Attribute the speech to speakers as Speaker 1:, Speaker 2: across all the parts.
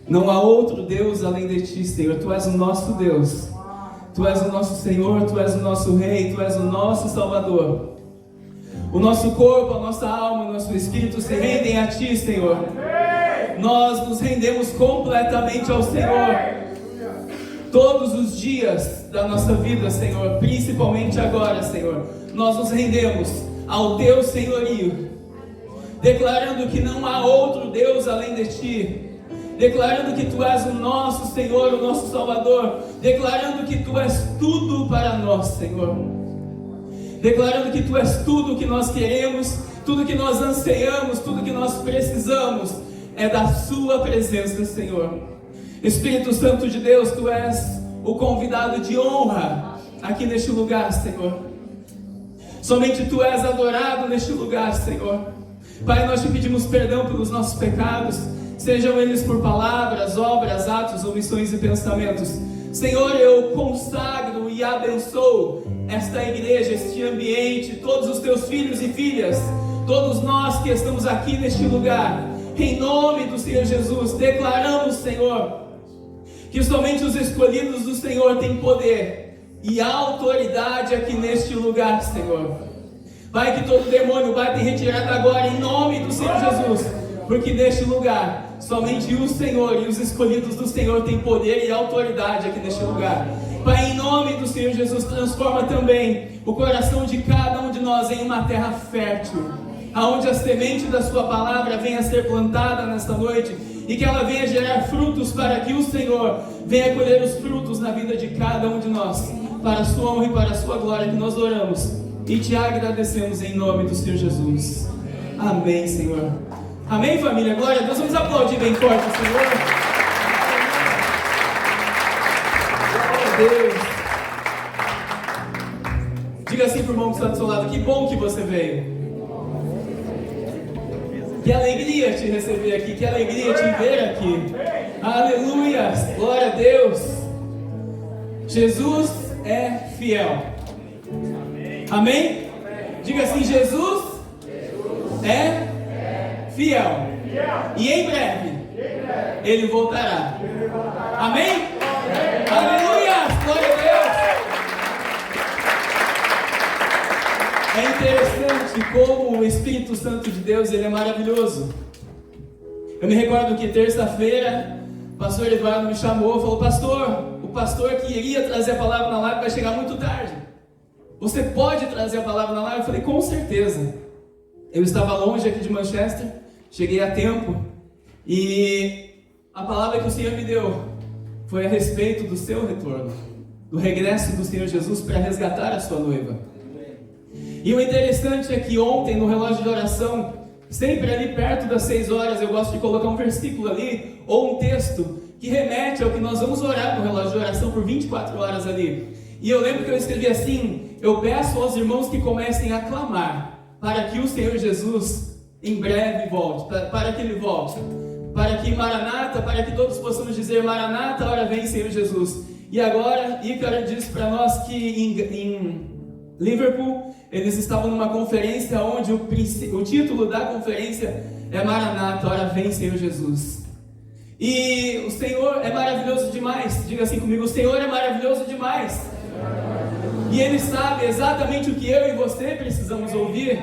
Speaker 1: Não há outro Deus além de Ti, Senhor. Tu és o nosso Deus. Tu és o nosso Senhor, Tu és o nosso Rei, Tu és o nosso Salvador. O nosso corpo, a nossa alma, o nosso espírito se rendem a Ti, Senhor. Nós nos rendemos completamente ao Senhor. Todos os dias da nossa vida, Senhor, principalmente agora, Senhor, nós nos rendemos ao Teu senhorio, declarando que não há outro Deus além de Ti, declarando que Tu és o nosso Senhor, o nosso Salvador, declarando que Tu és tudo para nós, Senhor, declarando que Tu és tudo o que nós queremos, tudo que nós anseiamos, tudo que nós precisamos, é da Sua presença, Senhor. Espírito Santo de Deus, Tu és o convidado de honra aqui neste lugar, Senhor. Somente Tu és adorado neste lugar, Senhor. Pai, nós Te pedimos perdão pelos nossos pecados, sejam eles por palavras, obras, atos, omissões e pensamentos. Senhor, eu consagro e abençoo esta igreja, este ambiente, todos os Teus filhos e filhas, todos nós que estamos aqui neste lugar. Em nome do Senhor Jesus, declaramos, Senhor, que somente os escolhidos do Senhor têm poder e autoridade aqui neste lugar, Senhor. Pai, que todo demônio bata em retirada agora, em nome do Senhor Jesus, porque neste lugar, somente o Senhor e os escolhidos do Senhor têm poder e autoridade aqui neste lugar. Pai, em nome do Senhor Jesus, transforma também o coração de cada um de nós em uma terra fértil, aonde a semente da Sua palavra venha a ser plantada nesta noite, e que ela venha gerar frutos para que o Senhor venha colher os frutos na vida de cada um de nós, para a Sua honra e para a Sua glória, que nós oramos e Te agradecemos em nome do Senhor Jesus. Amém, Senhor. Amém, família? Glória a Deus. Vamos aplaudir bem forte o Senhor. Glória a Deus. Diga assim para o irmão que está do seu lado: que bom que você veio. Que alegria te receber aqui, que alegria te ver aqui. Aleluia, glória a Deus. Jesus é fiel. Amém? Diga assim: Jesus é fiel. E em breve Ele voltará. Amém? Aleluia, glória a Deus. É interessante como o Espírito Santo de Deus, ele é maravilhoso. Eu me recordo que terça-feira o pastor Eduardo me chamou e falou: pastor, o pastor que iria trazer a palavra na live vai chegar muito tarde. Você pode trazer a palavra na live? Eu falei: com certeza. Eu estava longe aqui de Manchester, cheguei a tempo, e a palavra que o Senhor me deu foi a respeito do seu retorno, do regresso do Senhor Jesus para resgatar a sua noiva. E o interessante é que ontem, no relógio de oração, sempre ali perto das 6 horas, eu gosto de colocar um versículo ali, ou um texto, que remete ao que nós vamos orar no relógio de oração por 24 horas ali. E eu lembro que eu escrevi assim: eu peço aos irmãos que comecem a clamar, para que o Senhor Jesus em breve volte, para que Ele volte, para que Maranata, para que todos possamos dizer: Maranata, hora vem, Senhor Jesus. E agora, Ícaro disse para nós que em Liverpool, eles estavam numa conferência onde o título da conferência é Maranata, hora vem, Senhor Jesus. E o Senhor é maravilhoso demais. Diga assim comigo: o Senhor é maravilhoso demais. E Ele sabe exatamente o que eu e você precisamos ouvir.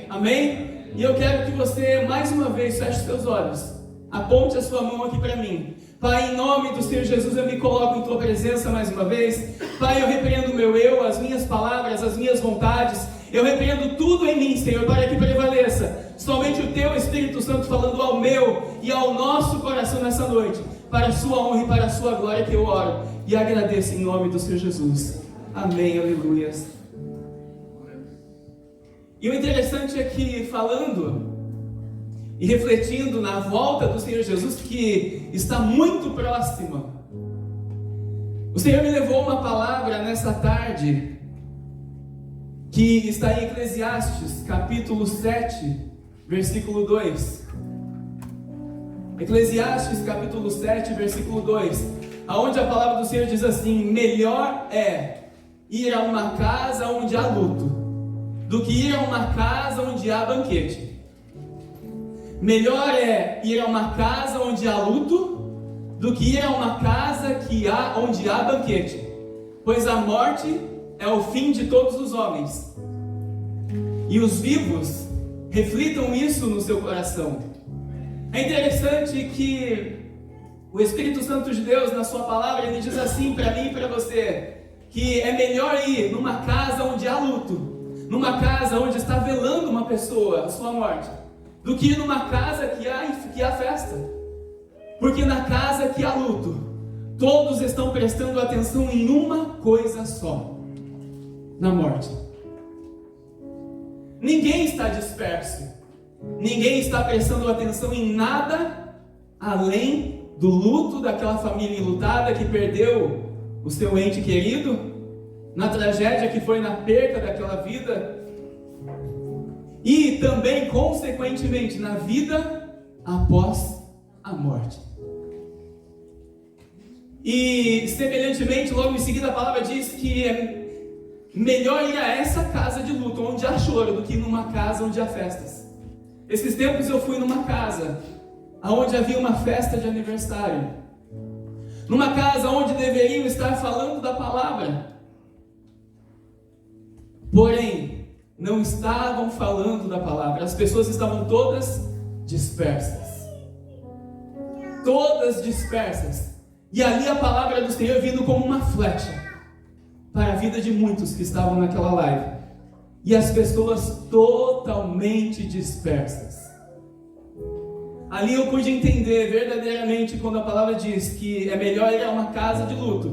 Speaker 1: Amém? E eu quero que você mais uma vez feche seus olhos, aponte a sua mão aqui para mim. Pai, em nome do Senhor Jesus, eu me coloco em Tua presença mais uma vez. Pai, eu repreendo o meu eu, as minhas palavras, as minhas vontades. Eu repreendo tudo em mim, Senhor, para que prevaleça somente o Teu Espírito Santo falando ao meu e ao nosso coração nessa noite, para a Sua honra e para a Sua glória, que eu oro e agradeço em nome do Senhor Jesus. Amém, aleluia. E o interessante é que, falando e refletindo na volta do Senhor Jesus, que está muito próxima, o Senhor me levou uma palavra nessa tarde, que está em Eclesiastes, capítulo 7, versículo 2. Eclesiastes, capítulo 7, versículo 2, aonde a palavra do Senhor diz assim: melhor é ir a uma casa onde há luto, do que ir a uma casa onde há banquete. Melhor é ir a uma casa onde há luto, do que ir a uma casa onde há banquete, pois a morte é o fim de todos os homens. E os vivos reflitam isso no seu coração. É interessante que o Espírito Santo de Deus, na sua palavra, ele diz assim para mim e para você, que é melhor ir numa casa onde há luto, numa casa onde está velando uma pessoa, a sua morte, do que ir numa casa que há festa. Porque na casa que há luto, todos estão prestando atenção em uma coisa só: na morte. Ninguém está disperso, ninguém está prestando atenção em nada além do luto daquela família enlutada que perdeu o seu ente querido, na tragédia que foi na perca daquela vida, e também, consequentemente, na vida após a morte. E, semelhantemente, logo em seguida a palavra diz que é melhor ir a essa casa de luto, onde há choro, do que numa casa onde há festas. Esses tempos eu fui numa casa onde havia uma festa de aniversário, numa casa onde deveriam estar falando da palavra, porém não estavam falando da palavra. As pessoas estavam todas dispersas, e ali a palavra do Senhor vindo como uma flecha para a vida de muitos que estavam naquela live, e as pessoas totalmente dispersas. Ali eu pude entender verdadeiramente quando a palavra diz que é melhor ir a uma casa de luto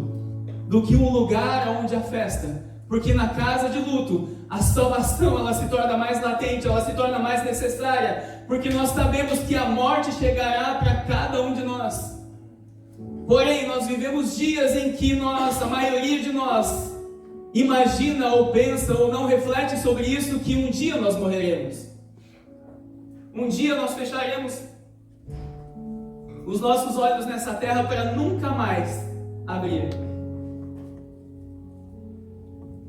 Speaker 1: do que um lugar onde há festa, porque na casa de luto a salvação ela se torna mais latente, ela se torna mais necessária, porque nós sabemos que a morte chegará para cada um de nós. Porém, nós vivemos dias em que a maioria de nós imagina ou pensa ou não reflete sobre isso, que um dia nós morreremos. Um dia nós fecharemos os nossos olhos nessa terra para nunca mais abrir.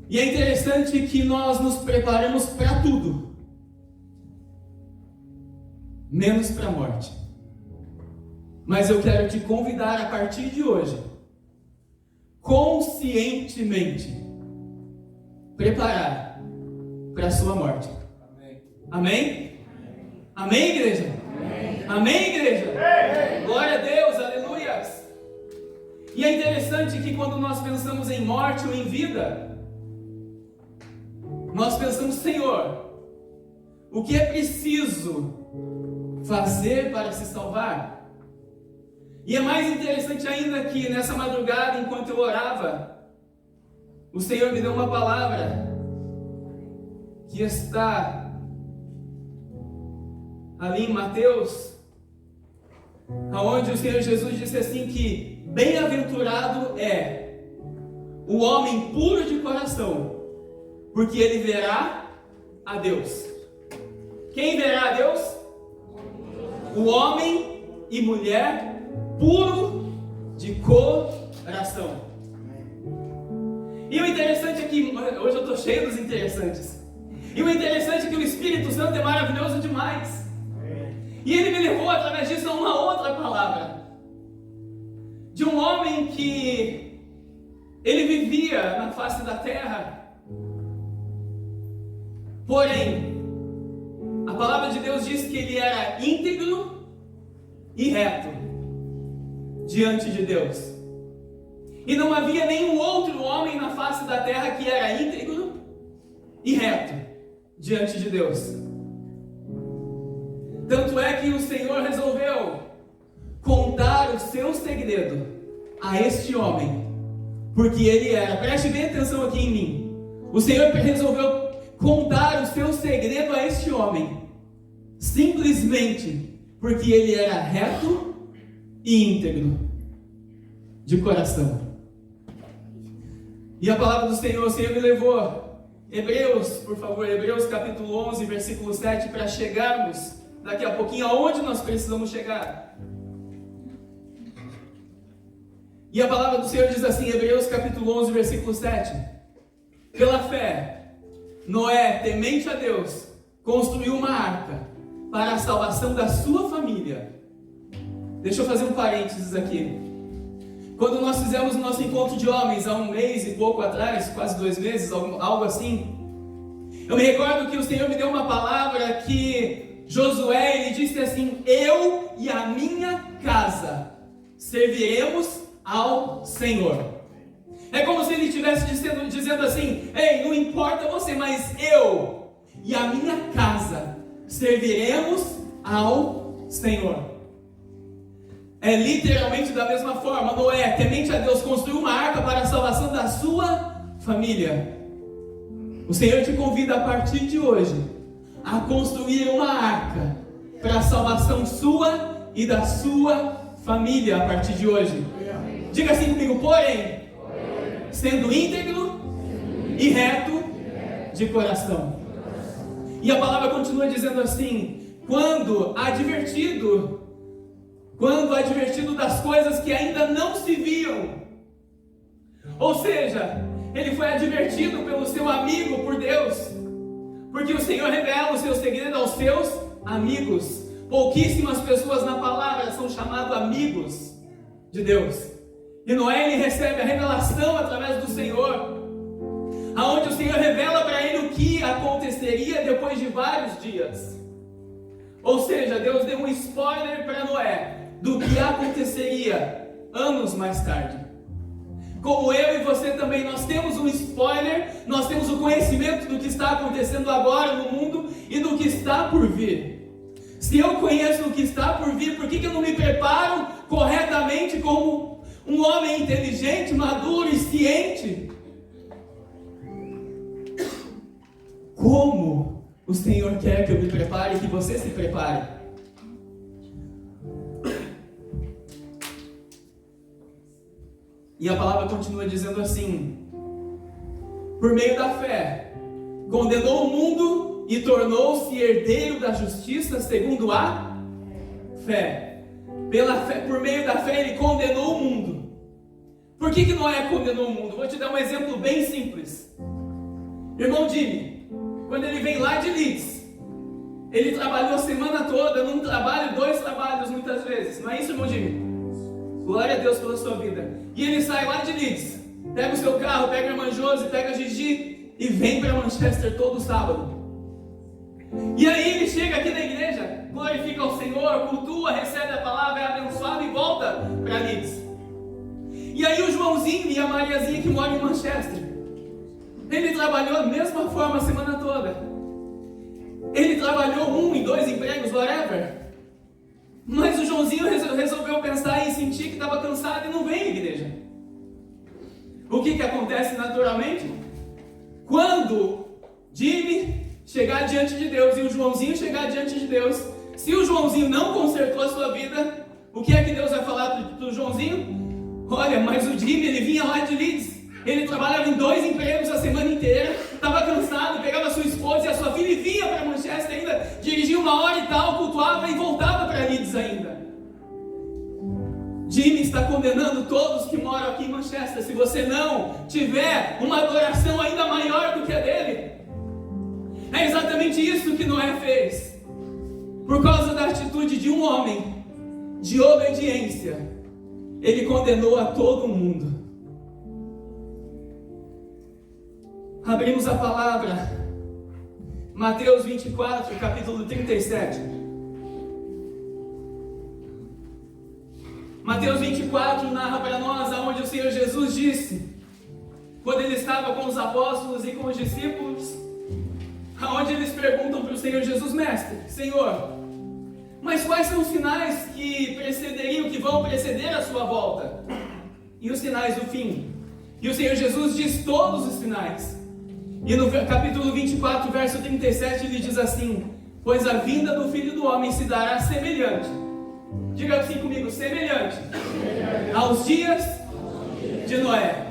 Speaker 1: E é interessante que nós nos preparamos para tudo, menos para a morte. Mas eu quero te convidar a partir de hoje, conscientemente, preparar para a sua morte. Amém? Amém, igreja? Amém, igreja? Glória a Deus, aleluias! E é interessante que quando nós pensamos em morte ou em vida, nós pensamos: Senhor, o que é preciso fazer para se salvar? E é mais interessante ainda que nessa madrugada, enquanto eu orava, o Senhor me deu uma palavra que está ali em Mateus, onde o Senhor Jesus disse assim que bem-aventurado é o homem puro de coração, porque ele verá a Deus. Quem verá a Deus? O homem e mulher puro de coração. E o interessante é que, hoje eu estou cheio dos interessantes, e o interessante é que o Espírito Santo é maravilhoso demais. E ele me levou através disso a uma outra palavra, de um homem que ele vivia na face da terra, porém a palavra de Deus diz que ele era íntegro e reto diante de Deus, e não havia nenhum outro homem na face da terra que era íntegro e reto diante de Deus. Tanto é que o Senhor resolveu contar o seu segredo a este homem, porque ele era, preste bem atenção aqui em mim, o Senhor resolveu contar o seu segredo a este homem, simplesmente porque ele era reto e íntegro de coração. E a palavra do Senhor, o Senhor me levou, Hebreus, por favor, Hebreus capítulo 11, versículo 7, para chegarmos daqui a pouquinho aonde nós precisamos chegar. E a palavra do Senhor diz assim, Hebreus capítulo 11, versículo 7: pela fé, Noé, temente a Deus, construiu uma arca para a salvação da sua família. Deixa eu fazer um parênteses aqui. Quando nós fizemos o nosso encontro de homens há 1 mês e pouco atrás, quase 2 meses, algo assim, eu me recordo que o Senhor me deu uma palavra que Josué, ele disse assim: eu e a minha casa serviremos ao Senhor. É como se ele estivesse dizendo assim: ei, não importa você, mas eu e a minha casa serviremos ao Senhor. É literalmente da mesma forma. Noé, temente a Deus, construiu uma arca para a salvação da sua família. O Senhor te convida a partir de hoje a construir uma arca para a salvação sua e da sua família a partir de hoje. Diga assim comigo: porém, sendo íntegro e reto de coração. E a palavra continua dizendo assim: quando advertido das coisas que ainda não se viam. Ou seja, ele foi advertido pelo seu amigo por Deus, porque o Senhor revela o seu segredo aos seus amigos. Pouquíssimas pessoas na palavra são chamados amigos de Deus. E Noé, ele recebe a revelação através do Senhor, aonde o Senhor revela para ele o que aconteceria depois de vários dias. Ou seja, Deus deu um spoiler para Noé do que aconteceria anos mais tarde. Como eu e você também, nós temos um spoiler, nós temos o conhecimento do que está acontecendo agora no mundo e do que está por vir. Se eu conheço o que está por vir, por que eu não me preparo corretamente como um homem inteligente, maduro e ciente? Como o Senhor quer que eu me prepare e que você se prepare? E a palavra continua dizendo assim: por meio da fé, condenou o mundo e tornou-se herdeiro da justiça segundo a fé. Pela fé, por meio da fé, ele condenou o mundo. Por que Noé condenou o mundo? Vou te dar um exemplo bem simples. Irmão Jimmy, quando ele vem lá de Leeds, ele trabalhou a semana toda num trabalho, 2 trabalhos muitas vezes. Não é isso, irmão Jimmy? Glória a Deus pela sua vida. E ele sai lá de Leeds, pega o seu carro, pega a irmã Josi, pega a Gigi e vem para Manchester todo sábado. E aí ele chega aqui na igreja, glorifica ao Senhor, cultua, recebe a palavra, é abençoado e volta para Leeds. E aí o Joãozinho e a Mariazinha que moram em Manchester, ele trabalhou da mesma forma a semana toda. Ele trabalhou 1 e 2 empregos, whatever. Mas o Joãozinho resolveu pensar e sentir que estava cansado e não vem à igreja. O que acontece naturalmente? Quando Jimmy chegar diante de Deus e o Joãozinho chegar diante de Deus, se o Joãozinho não consertou a sua vida, o que é que Deus vai falar do Joãozinho? Olha, mas o Jimmy, ele vinha lá de Leeds, ele trabalhava em 2 empregos a semana inteira, estava cansado, pegava a sua esposa e a sua filha e vinha para Manchester ainda, dirigia 1 hora e tal, cultuava e voltava para Leeds ainda. Jimmy está condenando todos que moram aqui em Manchester. Se você não tiver uma adoração ainda maior do que a dele, é exatamente isso que Noé fez. Por causa da atitude de um homem, de obediência, ele condenou a todo mundo. Abrimos a palavra, Mateus 24, capítulo 37. Mateus 24 narra para nós aonde o Senhor Jesus disse, quando ele estava com os apóstolos e com os discípulos, aonde eles perguntam para o Senhor Jesus: Mestre, Senhor, mas quais são os sinais que precederiam, que vão preceder a sua volta? E os sinais do fim? E o Senhor Jesus diz todos os sinais. E no capítulo 24, verso 37, ele diz assim: pois a vinda do Filho do Homem se dará semelhante. Diga assim comigo: semelhante aos dias de Noé.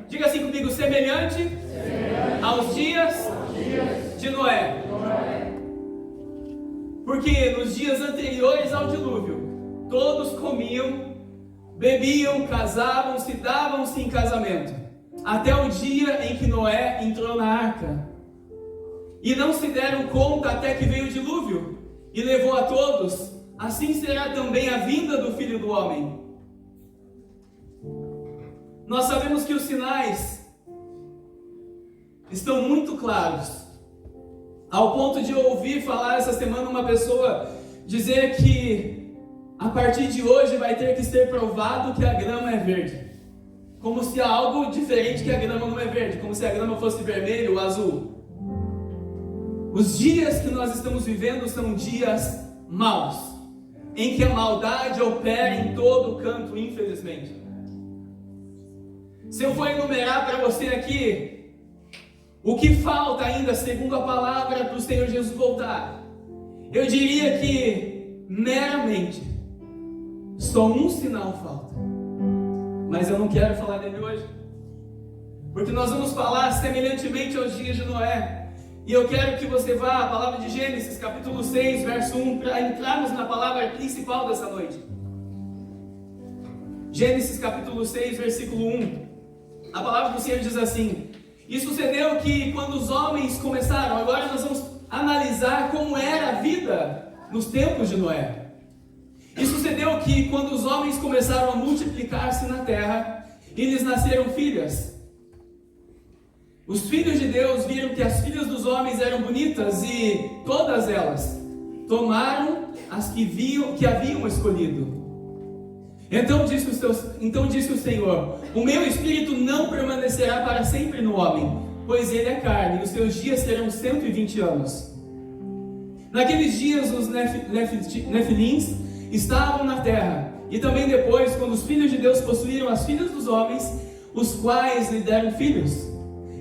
Speaker 1: Diga assim comigo: semelhante aos dias de Noé. Porque nos dias anteriores ao dilúvio, todos comiam, bebiam, casavam-se, davam-se em casamento, até o dia em que Noé entrou na arca. E não se deram conta até que veio o dilúvio e levou a todos assim será também a vinda do Filho do Homem. Nós sabemos que os sinais estão muito claros, ao ponto de eu ouvir falar essa semana uma pessoa dizer que a partir de hoje vai ter que ser provado que a grama é verde, como se há algo diferente, que a grama não é verde, como se a grama fosse vermelha ou azul. Os dias que nós estamos vivendo são dias maus, em que a maldade opera em todo canto, infelizmente. Se eu for enumerar para você aqui o que falta ainda, segundo a palavra do Senhor Jesus voltar, eu diria que meramente só um sinal falta. Mas eu não quero falar dele hoje, porque nós vamos falar semelhantemente aos dias de Noé. E eu quero que você vá à palavra de Gênesis, capítulo 6, verso 1, para entrarmos na palavra principal dessa noite. Gênesis capítulo 6, versículo 1. A palavra do Senhor diz assim: e sucedeu que quando os homens começaram, agora nós vamos analisar como era a vida nos tempos de Noé. E sucedeu que quando os homens começaram a multiplicar-se na terra, e lhes nasceram filhas. Os filhos de Deus viram que as filhas dos homens eram bonitas, e todas elas tomaram as que haviam escolhido. Então disse o Senhor: o meu espírito não permanecerá para sempre no homem, pois ele é carne, e os seus dias serão 120 anos. Naqueles dias os nefilins estavam na terra, e também depois, quando os filhos de Deus possuíram as filhas dos homens, os quais lhe deram filhos.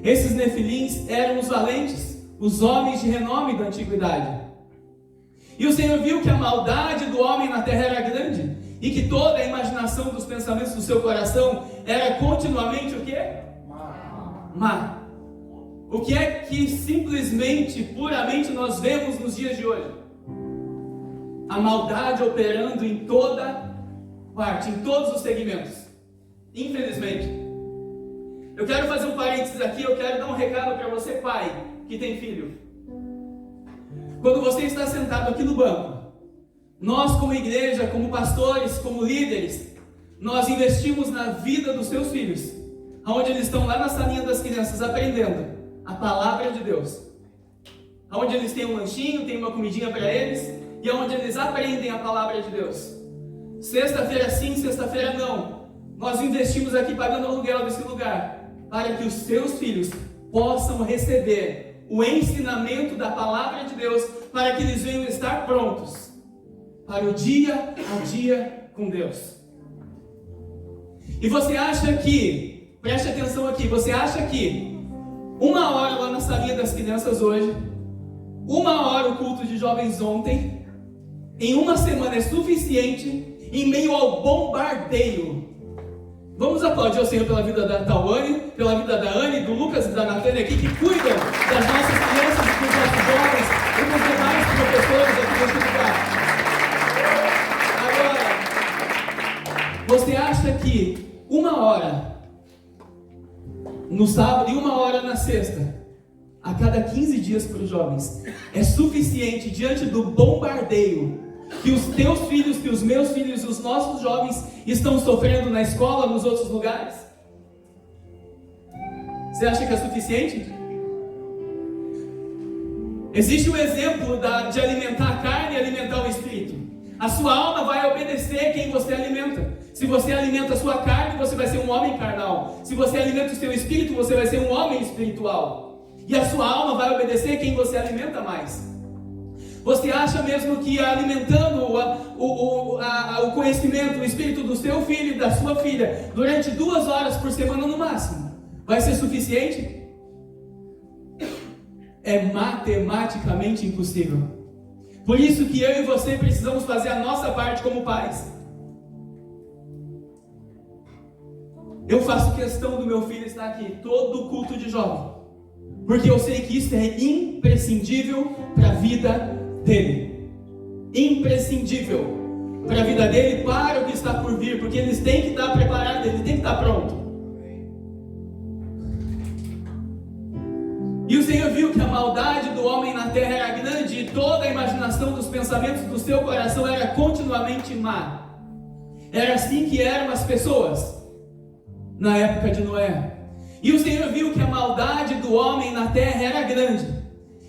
Speaker 1: Esses nefilins eram os valentes, os homens de renome da antiguidade. E o Senhor viu que a maldade do homem na terra era grande, e que toda a imaginação dos pensamentos do seu coração era continuamente o quê? Má. O que é que simplesmente, puramente nós vemos nos dias de hoje? A maldade operando em toda parte, em todos os segmentos. Infelizmente. Eu quero fazer um parênteses aqui, eu quero dar um recado para você, pai, que tem filho. Quando você está sentado aqui no banco, nós como igreja, como pastores, como líderes, nós investimos na vida dos seus filhos, onde eles estão lá na salinha das crianças aprendendo a palavra de Deus, onde eles têm um lanchinho, tem uma comidinha para eles, e onde eles aprendem a palavra de Deus. Sexta-feira sim, sexta-feira não, nós investimos aqui pagando aluguel desse lugar, para que os seus filhos possam receber o ensinamento da palavra de Deus, para que eles venham estar prontos para o dia a dia com Deus. E você acha que, preste atenção aqui, você acha que 1 hora lá na salinha das crianças hoje, 1 hora o culto de jovens ontem, em uma semana é suficiente em meio ao bombardeio? Vamos aplaudir ao Senhor pela vida da Tawane, pela vida da Anne, do Lucas e da Natânia aqui, que cuidam das nossas crianças, dos nossos jovens e dos demais professores aqui neste lugar. Agora, você acha que 1 hora no sábado e 1 hora na sexta, a cada 15 dias para os jovens, é suficiente diante do bombardeio que os teus filhos, que os meus filhos, os nossos jovens estão sofrendo na escola, nos outros lugares? Você acha que é suficiente? Existe o exemplo de alimentar a carne e alimentar o espírito. A sua alma vai obedecer quem você alimenta. Se você alimenta a sua carne, você vai ser um homem carnal. Se você alimenta o seu espírito, você vai ser um homem espiritual. E a sua alma vai obedecer quem você alimenta mais. Você acha mesmo que alimentando o conhecimento, o espírito do seu filho e da sua filha durante 2 horas por semana no máximo, vai ser suficiente? É matematicamente impossível. Por isso que eu e você precisamos fazer a nossa parte como pais. Eu faço questão do meu filho estar aqui todo o culto de jovem, porque eu sei que isso é imprescindível para a vida dele. Imprescindível para a vida dele, para o que está por vir, porque eles têm que estar preparados, ele tem que estar pronto. E o Senhor viu que a maldade do homem na terra era grande e toda a imaginação dos pensamentos do seu coração era continuamente má. Era assim que eram as pessoas na época de Noé. E o Senhor viu que a maldade do homem na terra era grande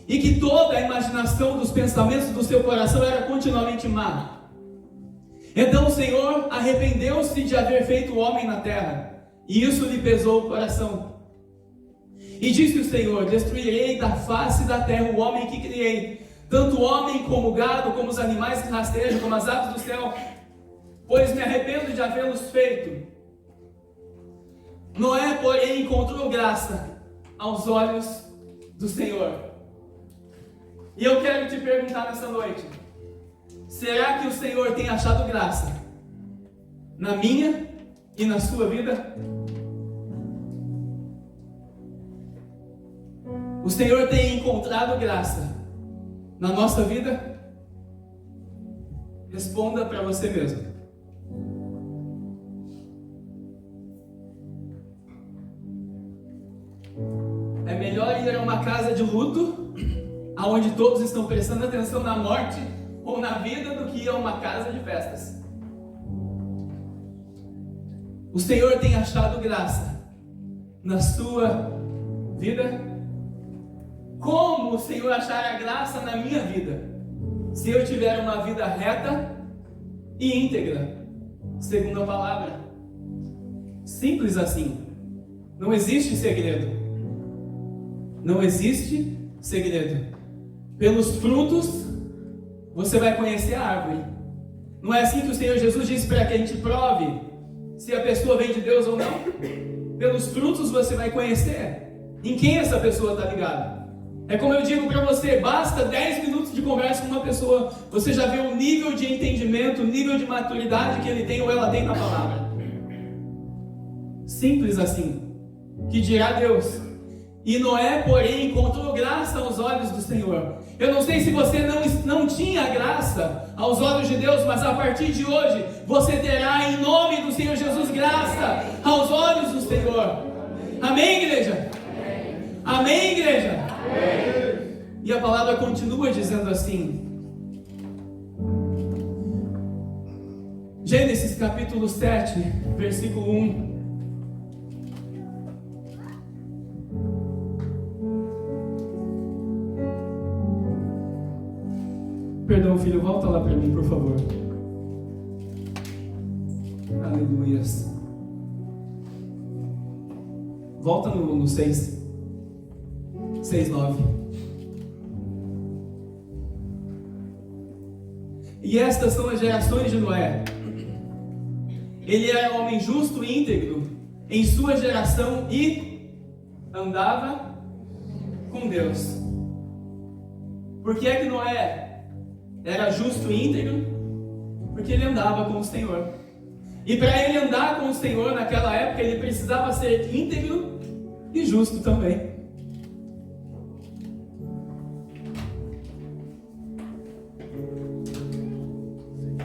Speaker 1: e que toda a imaginação dos pensamentos do seu coração era continuamente má. Então o Senhor arrependeu-se de haver feito o homem na terra, e isso lhe pesou o coração. E disse o Senhor: destruirei da face da terra o homem que criei, tanto o homem como o gado, como os animais que rastejam, como as aves do céu, pois me arrependo de havê-los feito. Noé, porém, encontrou graça aos olhos do Senhor. E eu quero te perguntar nessa noite: será que o Senhor tem achado graça na minha e na sua vida? O Senhor tem encontrado graça na nossa vida? Responda para você mesmo. É melhor ir a uma casa de luto, onde todos estão prestando atenção na morte ou na vida, do que ir a uma casa de festas. O Senhor tem achado graça na sua vida? Como o Senhor achará graça na minha vida? Se eu tiver uma vida reta e íntegra, segundo a palavra. Simples assim. Não existe segredo. Não existe segredo. Pelos frutos você vai conhecer a árvore. Não é assim que o Senhor Jesus disse para que a gente prove se a pessoa vem de Deus ou não? Pelos frutos você vai conhecer em quem essa pessoa está ligada. É como eu digo para você: basta 10 minutos de conversa com uma pessoa, você já vê o nível de entendimento, o nível de maturidade que ele tem ou ela tem na palavra. Simples assim. Que dirá Deus? E Noé, porém, encontrou graça aos olhos do Senhor. Eu não sei se você não tinha graça aos olhos de Deus, mas a partir de hoje você terá, em nome do Senhor Jesus, graça aos olhos do Senhor. Amém, igreja? Amém, igreja? Amém. E a palavra continua dizendo assim, Gênesis capítulo 7, versículo 1. Perdão, filho, volta lá para mim, por favor. Aleluias. Volta no 6, 9. E estas são as gerações de Noé. Ele era um homem justo e íntegro em sua geração e andava com Deus. Por que é que Noé era justo e íntegro? Porque ele andava com o Senhor. E para ele andar com o Senhor naquela época, ele precisava ser íntegro e justo também.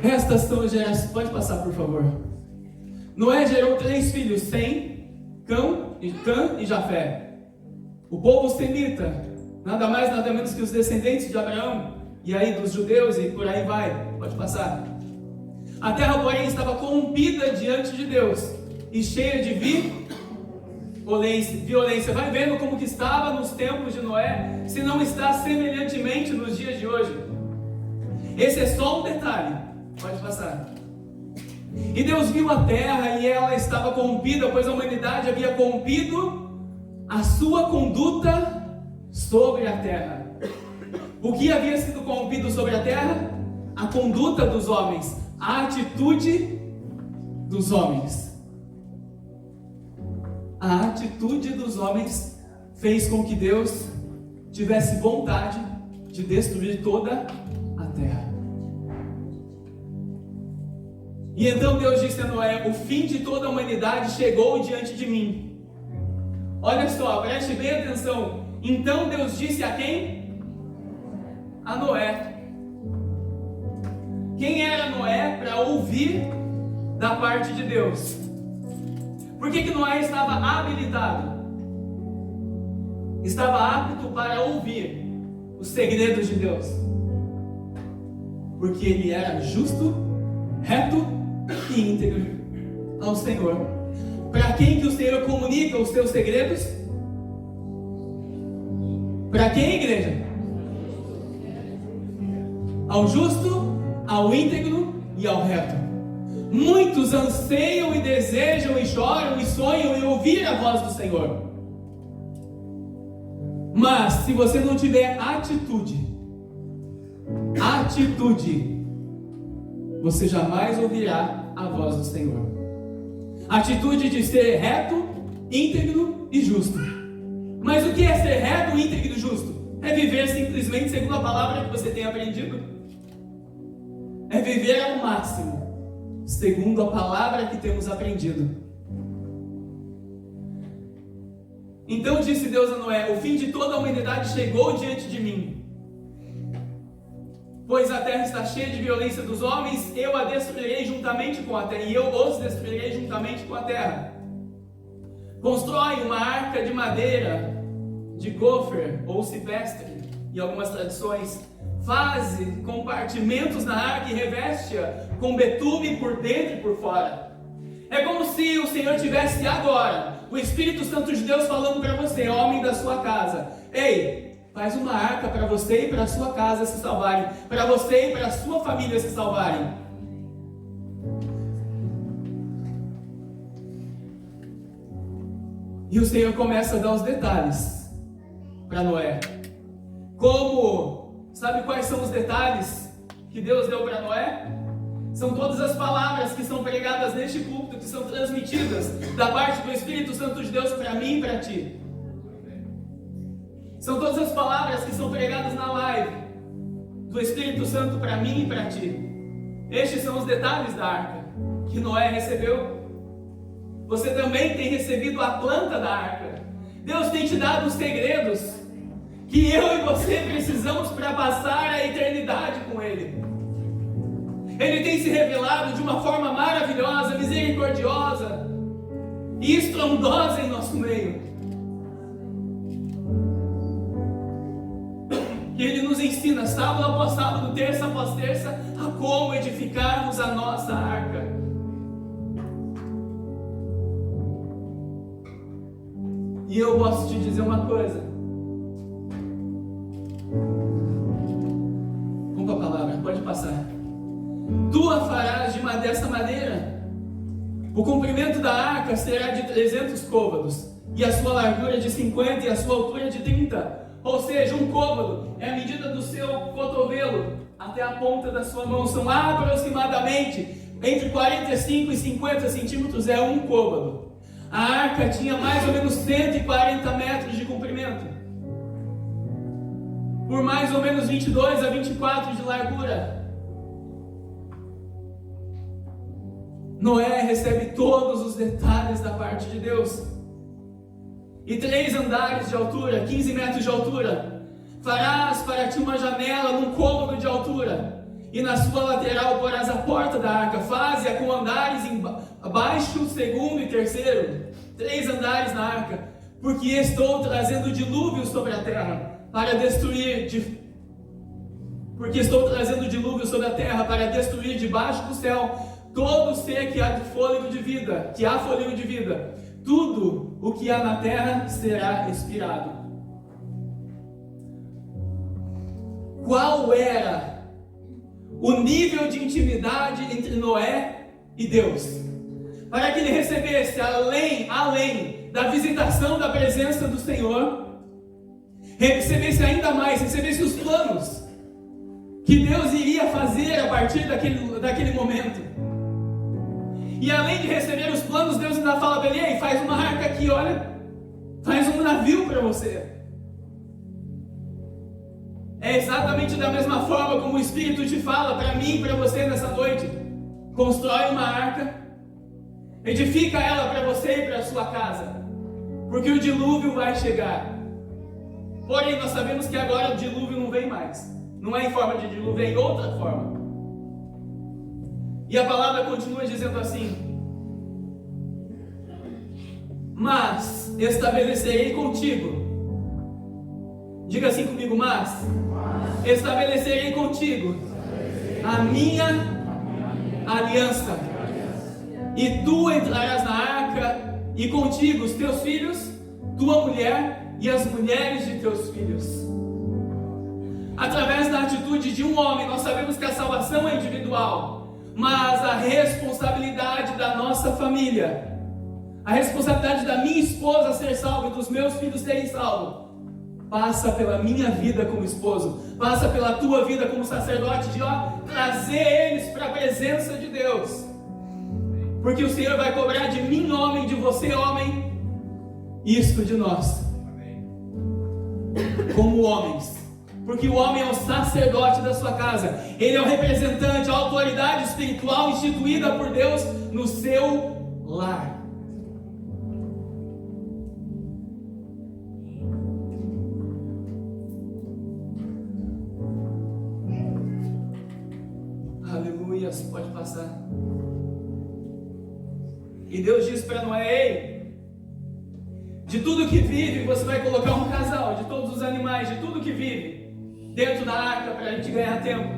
Speaker 1: Estas são as gerações. Pode passar, por favor. Noé gerou 3 filhos: Sem, Cã e Jafé. O povo semita, nada mais nada menos que os descendentes de Abraão, e aí dos judeus, e por aí vai. Pode passar. A terra, porém, estava corrompida diante de Deus e cheia de violência. Vai vendo como que estava nos tempos de Noé, se não está semelhantemente nos dias de hoje. Esse é só um detalhe. Pode passar. E Deus viu a terra e ela estava corrompida, pois a humanidade havia corrompido a sua conduta sobre a terra. O que havia sido corrompido sobre a terra? A conduta dos homens, a atitude dos homens. A atitude dos homens fez com que Deus tivesse vontade de destruir toda a terra. E então Deus disse a Noé: o fim de toda a humanidade chegou diante de mim. Olha só, preste bem atenção. Então Deus disse a quem? A Noé. Quem era Noé para ouvir da parte de Deus? Por que Noé estava habilitado? estava apto para ouvir os segredos de Deus, porque ele era justo, reto e íntegro ao Senhor. Para quem que o Senhor comunica os seus segredos? Para quem, igreja? Ao justo, ao íntegro e ao reto. Muitos anseiam e desejam e choram e sonham em ouvir a voz do Senhor. Mas se você não tiver atitude, você jamais ouvirá a voz do Senhor. Atitude de ser reto, íntegro e justo. Mas o que é ser reto, íntegro e justo? É viver simplesmente segundo a palavra que você tem aprendido. É viver ao máximo segundo a palavra que temos aprendido. Então disse Deus a Noé: o fim de toda a humanidade chegou diante de mim, pois a terra está cheia de violência dos homens. Eu a destruirei juntamente com a terra, e eu os destruirei juntamente com a terra. Constrói uma arca de madeira, de gofer ou cipestre, em algumas tradições. Faze compartimentos na arca e reveste-a com betume por dentro e por fora. É como se o Senhor tivesse agora o Espírito Santo de Deus falando para você, homem da sua casa: ei, faz uma arca para você e para a sua casa se salvarem, para você e para a sua família se salvarem. E o Senhor começa a dar os detalhes para Noé. Sabe quais são os detalhes que Deus deu para Noé? São todas as palavras que são pregadas neste púlpito, que são transmitidas da parte do Espírito Santo de Deus para mim e para ti. São todas as palavras que são pregadas na live do Espírito Santo para mim e para ti. Estes são os detalhes da arca que Noé recebeu. Você também tem recebido a planta da arca. Deus tem te dado os segredos que eu e você precisamos para passar a eternidade com Ele. Ele tem se revelado de uma forma maravilhosa, misericordiosa e estrondosa em nosso meio. E Ele nos ensina, sábado após sábado, terça após terça, a como edificarmos a nossa arca. E eu posso te dizer uma coisa. Vamos para a palavra, pode passar. Tu a farás dessa madeira. O comprimento da arca será de 300 côvados, e a sua largura de 50 e a sua altura de 30. Ou seja, um côvado é a medida do seu cotovelo até a ponta da sua mão. São aproximadamente entre 45 e 50 centímetros, é um côvado. A arca tinha mais ou menos 140 metros de comprimento, por mais ou menos 22 a 24 de largura. Noé recebe todos os detalhes da parte de Deus. E 3 andares de altura, 15 metros de altura. Farás para ti uma janela num côvado de altura, e na sua lateral porás a porta da arca. Faze-a com andares abaixo, segundo e terceiro. 3 andares na arca, porque estou trazendo dilúvio sobre a terra para destruir debaixo do céu todo ser que há fôlego de vida, tudo o que há na terra será expirado. Qual era o nível de intimidade entre Noé e Deus? Para que ele recebesse, além da visitação da presença do Senhor, recebesse ainda mais, recebesse os planos que Deus iria fazer a partir daquele momento. E além de receber os planos, Deus ainda fala para ele: ei, faz uma arca aqui, olha, faz um navio para você. É exatamente da mesma forma como o Espírito te fala para mim e para você nessa noite. Constrói uma arca, edifica ela para você e para a sua casa, porque o dilúvio vai chegar. Porém, nós sabemos que agora o dilúvio não vem mais. Não é em forma de dilúvio, é em outra forma. E a palavra continua dizendo assim: mas estabelecerei contigo Diga assim comigo, mas estabelecerei contigo a minha aliança, e tu entrarás na arca, e contigo os teus filhos, tua mulher e as mulheres de teus filhos. Através da atitude de um homem, nós sabemos que a salvação é individual, mas a responsabilidade da nossa família, a responsabilidade da minha esposa ser salva e dos meus filhos serem salvos, passa pela minha vida como esposo, passa pela tua vida como sacerdote, de trazer eles para a presença de Deus, porque o Senhor vai cobrar de mim, homem, de você, homem, isto de nós, como homens, porque o homem é o sacerdote da sua casa, ele é o representante, a autoridade espiritual instituída por Deus no seu lar. Aleluia, pode passar. E Deus diz para Noé: ei, de tudo que vive, você vai colocar um casal, de todos os animais, de tudo que vive, dentro da arca, para a gente ganhar tempo.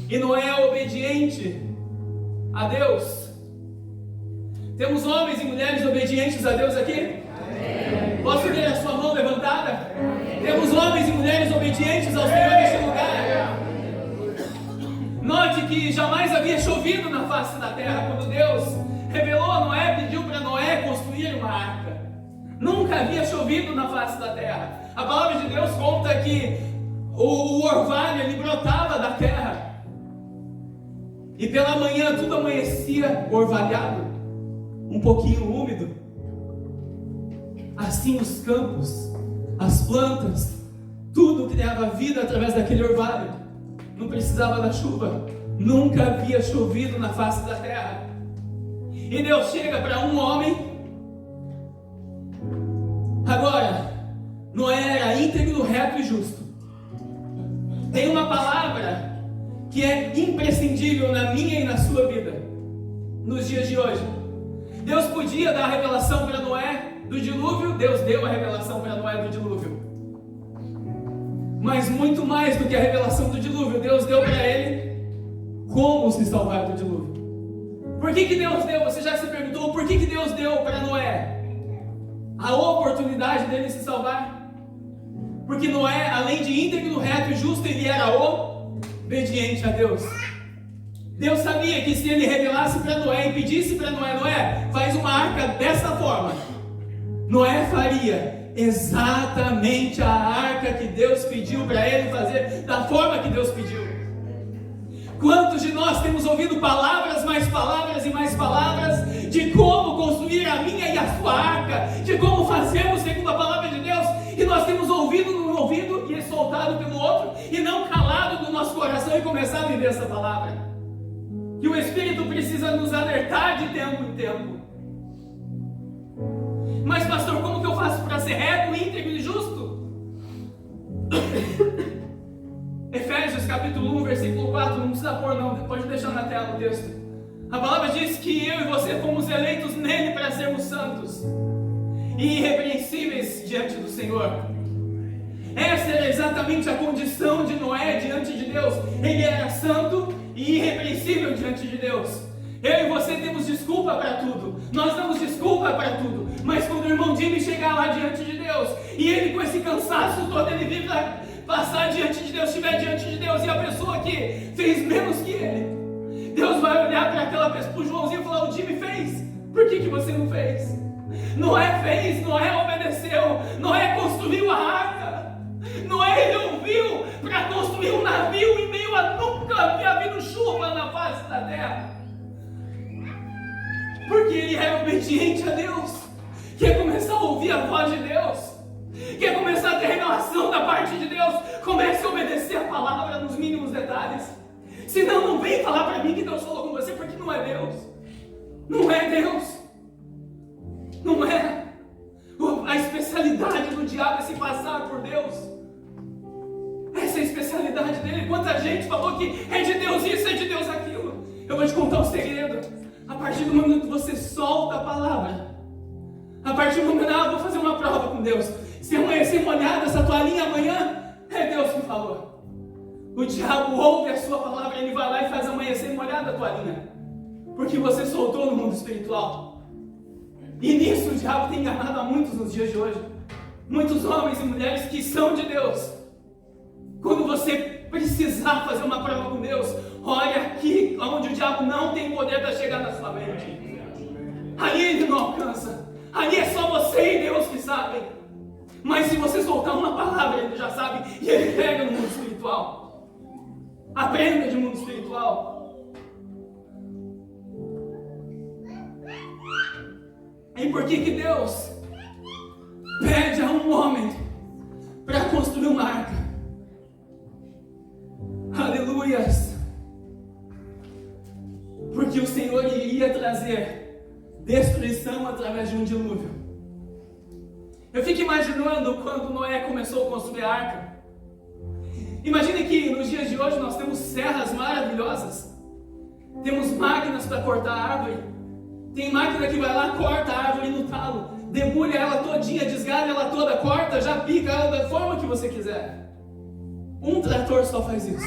Speaker 1: E Noé é obediente a Deus. Temos homens e mulheres obedientes a Deus aqui? Amém. Posso ver a sua mão levantada? Amém. Temos homens e mulheres obedientes ao Senhor neste lugar. Note que jamais havia chovido na face da terra. Quando Deus revelou a Noé, pediu para Noé construir uma arca. Nunca havia chovido na face da terra. A palavra de Deus conta que o orvalho ele brotava da terra, e pela manhã tudo amanhecia orvalhado, um pouquinho úmido. Assim os campos, as plantas, tudo criava vida através daquele orvalho. Não precisava da chuva. Nunca havia chovido na face da terra. E Deus chega para um homem. Agora, Noé era íntegro, reto e justo. Tem uma palavra que é imprescindível na minha e na sua vida, nos dias de hoje. Deus podia dar a revelação para Noé do dilúvio, Deus deu a revelação para Noé do dilúvio. Mas muito mais do que a revelação do dilúvio, Deus deu para ele como se salvar do dilúvio. Por que Deus deu? Você já se perguntou por que Deus deu para Noé a oportunidade dele se salvar? Porque Noé, além de íntegro, reto e justo, ele era obediente a Deus. Deus sabia que se ele revelasse para Noé e pedisse para Noé: Noé, faz uma arca dessa forma, Noé faria exatamente a arca que Deus pediu para ele fazer, da forma que Deus pediu. Quantos de nós temos ouvido palavras e mais palavras de como construir a minha e a sua arca, de como fazermos segundo a palavra de Deus, e nós temos ouvido num ouvido e soltado pelo outro, e não calado no nosso coração e começado a viver essa palavra? Que o Espírito precisa nos alertar de tempo em tempo. Mas pastor, como que eu faço para ser reto, íntegro e justo? Efésios capítulo 1, versículo 4, não precisa pôr não, pode deixar na tela o texto. A palavra diz que eu e você fomos eleitos nele para sermos santos e irrepreensíveis diante do Senhor. Essa era exatamente a condição de Noé diante de Deus. Ele era santo e irrepreensível diante de Deus. Eu e você temos desculpa para tudo, nós damos desculpa para tudo, mas quando o irmão Jimmy chegar lá diante de Deus, e ele com esse cansaço todo, ele vir para passar diante de Deus, estiver diante de Deus, e a pessoa que fez menos que ele, Deus vai olhar para aquela pessoa, para o Joãozinho, e falar: o Jimmy fez, por que você não fez? Noé fez, Noé obedeceu, Noé construiu a arca, Noé ele ouviu para construir um navio em meio a nunca havia havido chuva na face da terra, porque ele é obediente a Deus, quer começar a ouvir a voz de Deus, quer começar a ter revelação da parte de Deus, comece a obedecer a palavra nos mínimos detalhes. Senão não vem falar para mim que Deus falou com você, porque não é Deus. Não é Deus. Não é. A especialidade do diabo é se passar por Deus. Essa é a especialidade dele. Quanta gente falou que é de Deus isso, é de Deus aquilo. Eu vou te contar um segredo. A partir do momento que você solta a palavra, a partir do momento, vou fazer uma prova com Deus. Se amanhecer molhado essa toalhinha amanhã, é Deus que falou. O diabo ouve a sua palavra, ele vai lá e faz amanhecer molhada a toalhinha, porque você soltou no mundo espiritual. E nisso o diabo tem enganado a muitos nos dias de hoje. Muitos homens e mulheres que são de Deus. Quando você precisar fazer uma prova com Deus, olha aqui onde o diabo não tem poder para chegar na sua mente. Ali ele não alcança. Ali é só você e Deus que sabem. Mas se você soltar uma palavra, ele já sabe e ele pega no mundo espiritual. Aprenda de mundo espiritual. E por que Deus pede a um homem para construir uma arca? Aleluias! Porque o Senhor iria trazer destruição através de um dilúvio. Eu fico imaginando quando Noé começou a construir a arca. Imagine que nos dias de hoje nós temos serras maravilhosas. Temos máquinas para cortar a árvore. Tem máquina que vai lá, corta a árvore no talo, debulha ela todinha, desgalha ela toda, corta, já pica ela da forma que você quiser. Um trator só faz isso.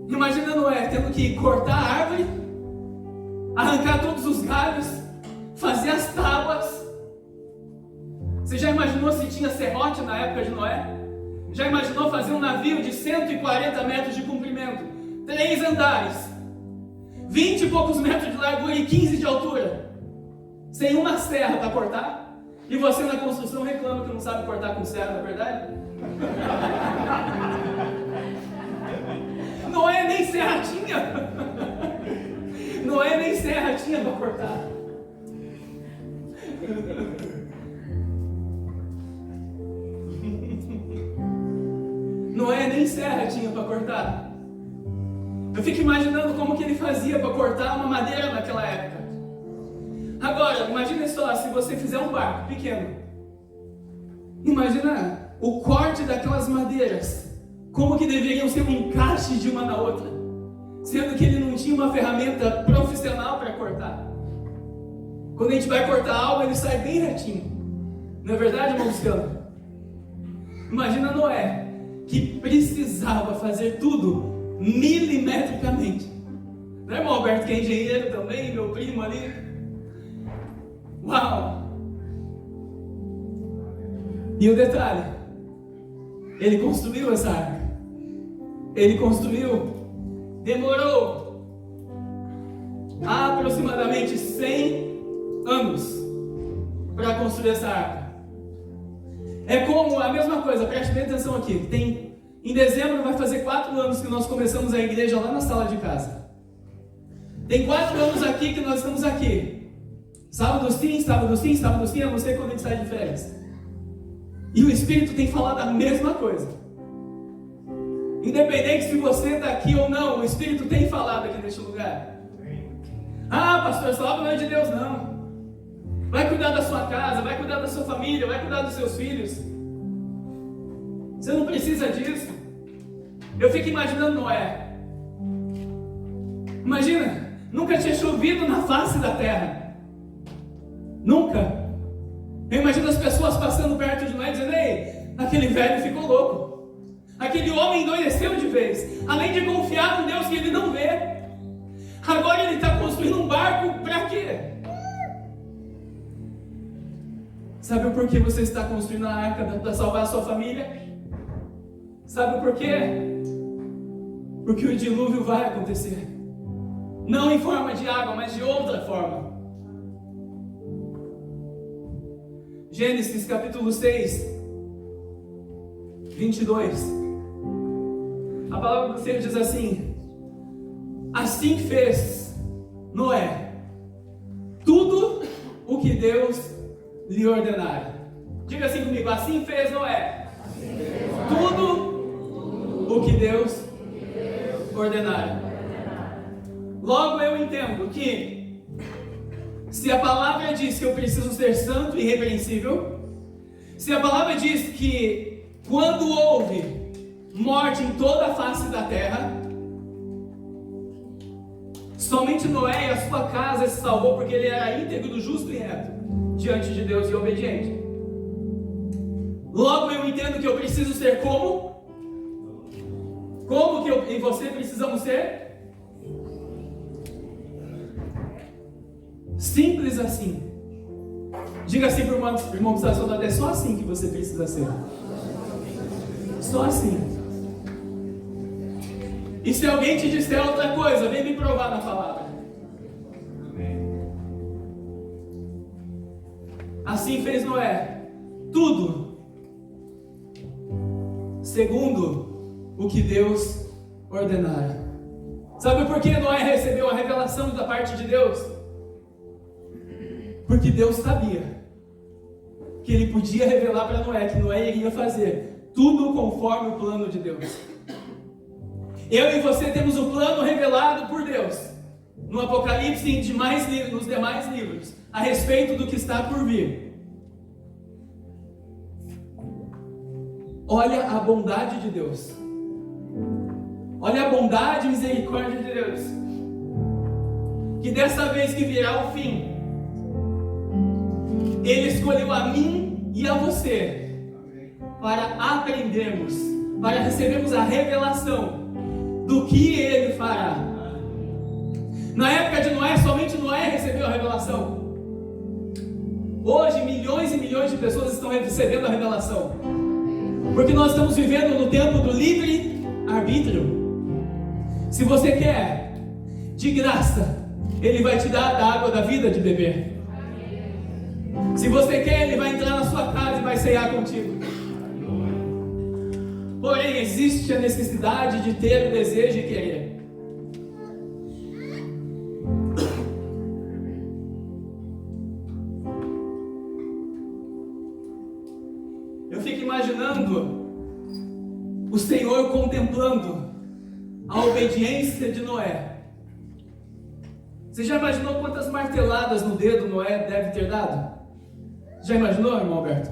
Speaker 1: Imagina Noé tendo que cortar a árvore, arrancar todos os galhos, fazer as tábuas. Você já imaginou se tinha serrote na época de Noé? Já imaginou fazer um navio de 140 metros de comprimento, 3 andares, 20 e poucos metros de largura e 15 de altura, sem uma serra para cortar? E você na construção reclama que não sabe cortar com serra, não é verdade? Noé nem serra tinha. Noé nem serra tinha para cortar. Noé nem serra tinha para cortar. Eu fico imaginando como que ele fazia para cortar uma madeira naquela época. Agora, imagina só, se você fizer um barco pequeno. Imagina o corte daquelas madeiras. Como que deveriam ser um encaixe de uma na outra. Sendo que ele não tinha uma ferramenta profissional para cortar. Quando a gente vai cortar algo, ele sai bem retinho. Não é verdade, irmão Luciano? Imagina Noé, que precisava fazer tudo milimetricamente. Não é, irmão Alberto, que é engenheiro também, meu primo ali? Uau! E o detalhe, ele construiu essa arca. Ele construiu, demorou aproximadamente 100 anos para construir essa arca. É como a mesma coisa, preste bem atenção aqui. Em dezembro vai fazer 4 anos que nós começamos a igreja lá na sala de casa. Tem 4 anos aqui que nós estamos aqui. Sábado sim, eu não sei quando a gente sai de férias. E o Espírito tem falado a mesma coisa. Independente se você está aqui ou não, o Espírito tem falado aqui neste lugar. Ah, pastor, só não é de Deus não. Vai cuidar da sua casa, vai cuidar da sua família, vai cuidar dos seus filhos. Você não precisa disso. Eu fico imaginando Noé. Imagina, nunca tinha chovido na face da terra. Nunca. Eu imagino as pessoas passando perto de Noé dizendo: ei, aquele velho ficou louco. Aquele homem endoideceu de vez. Além de confiar num Deus que ele não vê, agora ele está construindo um barco para quê? Sabe o porquê você está construindo a arca para salvar a sua família? Sabe por quê? Porque o dilúvio vai acontecer. Não em forma de água, mas de outra forma. Gênesis capítulo 6, 22. A palavra do Senhor diz assim: assim fez Noé tudo o que Deus lhe ordenara. Diga assim comigo: assim fez Noé tudo o que Deus ordenara. Logo eu entendo que se a palavra diz que eu preciso ser santo e irrepreensível, se a palavra diz que quando houve morte em toda a face da terra, somente Noé e a sua casa se salvou porque ele era íntegro, justo e reto diante de Deus e obediente. Logo eu entendo que eu preciso ser como? Como que eu e você precisamos ser? Simples assim. Diga assim para o irmão que está ao seu lado, é só assim que você precisa ser. Só assim. E se alguém te disser outra coisa, vem me provar na palavra. Assim fez Noé. Tudo segundo o que Deus ordenara. Sabe por que Noé recebeu a revelação da parte de Deus? Porque Deus sabia que ele podia revelar para Noé que Noé iria fazer tudo conforme o plano de Deus. Eu e você temos o plano revelado por Deus no Apocalipse e nos demais livros a respeito do que está por vir. Olha a bondade de Deus. Olha a bondade e misericórdia de Deus. Que dessa vez que virá o fim, Ele escolheu a mim e a você para aprendermos, para recebermos a revelação do que Ele fará. Na época de Noé, somente Noé recebeu a revelação. Hoje, milhões e milhões de pessoas estão recebendo a revelação. Porque nós estamos vivendo no tempo do livre-arbítrio. Se você quer, de graça, Ele vai te dar da água da vida de beber. Se você quer, Ele vai entrar na sua casa e vai ceiar contigo. Porém, existe a necessidade de ter o desejo e querer. Eu fico imaginando o Senhor contemplando a obediência de Noé. Você já imaginou quantas marteladas no dedo Noé deve ter dado? Já imaginou, irmão Alberto?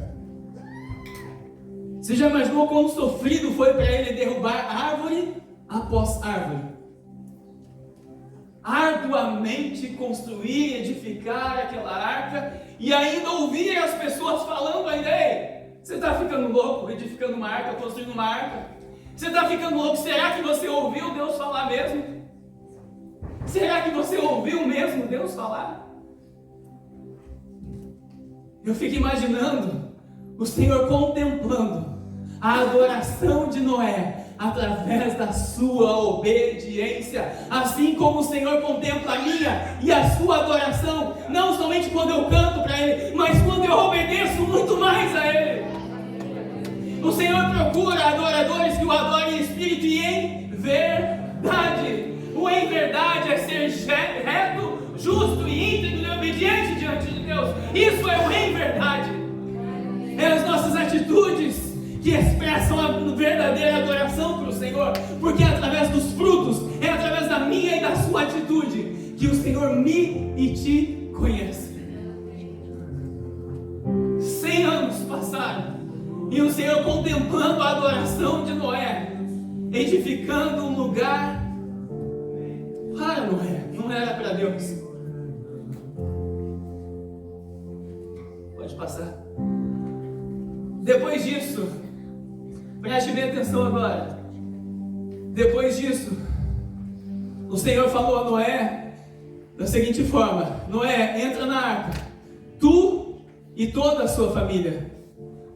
Speaker 1: Você já imaginou quão sofrido foi para ele derrubar árvore após árvore? Arduamente construir e edificar aquela arca e ainda ouvir as pessoas falando ainda: ei, você está ficando louco edificando uma arca, construindo uma arca? Você está ficando louco? Será que você ouviu Deus falar mesmo? Será que você ouviu mesmo Deus falar? Eu fico imaginando o Senhor contemplando a adoração de Noé através da sua obediência, assim como o Senhor contempla a minha e a sua adoração, não somente quando eu canto para Ele, mas quando eu obedeço muito mais a Ele. O Senhor procura adoradores que o adorem em espírito e em verdade. O em verdade é ser reto, justo e íntegro e obediente diante de Deus. Isso é o em verdade. É as nossas atitudes que expressam a verdadeira adoração para o Senhor, porque é através dos frutos, é através da minha e da sua atitude que o Senhor me e te conhece. 100 anos passaram e o Senhor contemplando a adoração de Noé, edificando um lugar para Noé, não era para Deus. Pode passar. Depois disso, preste bem atenção agora. Depois disso, o Senhor falou a Noé da seguinte forma: Noé, entra na arca, tu e toda a sua família,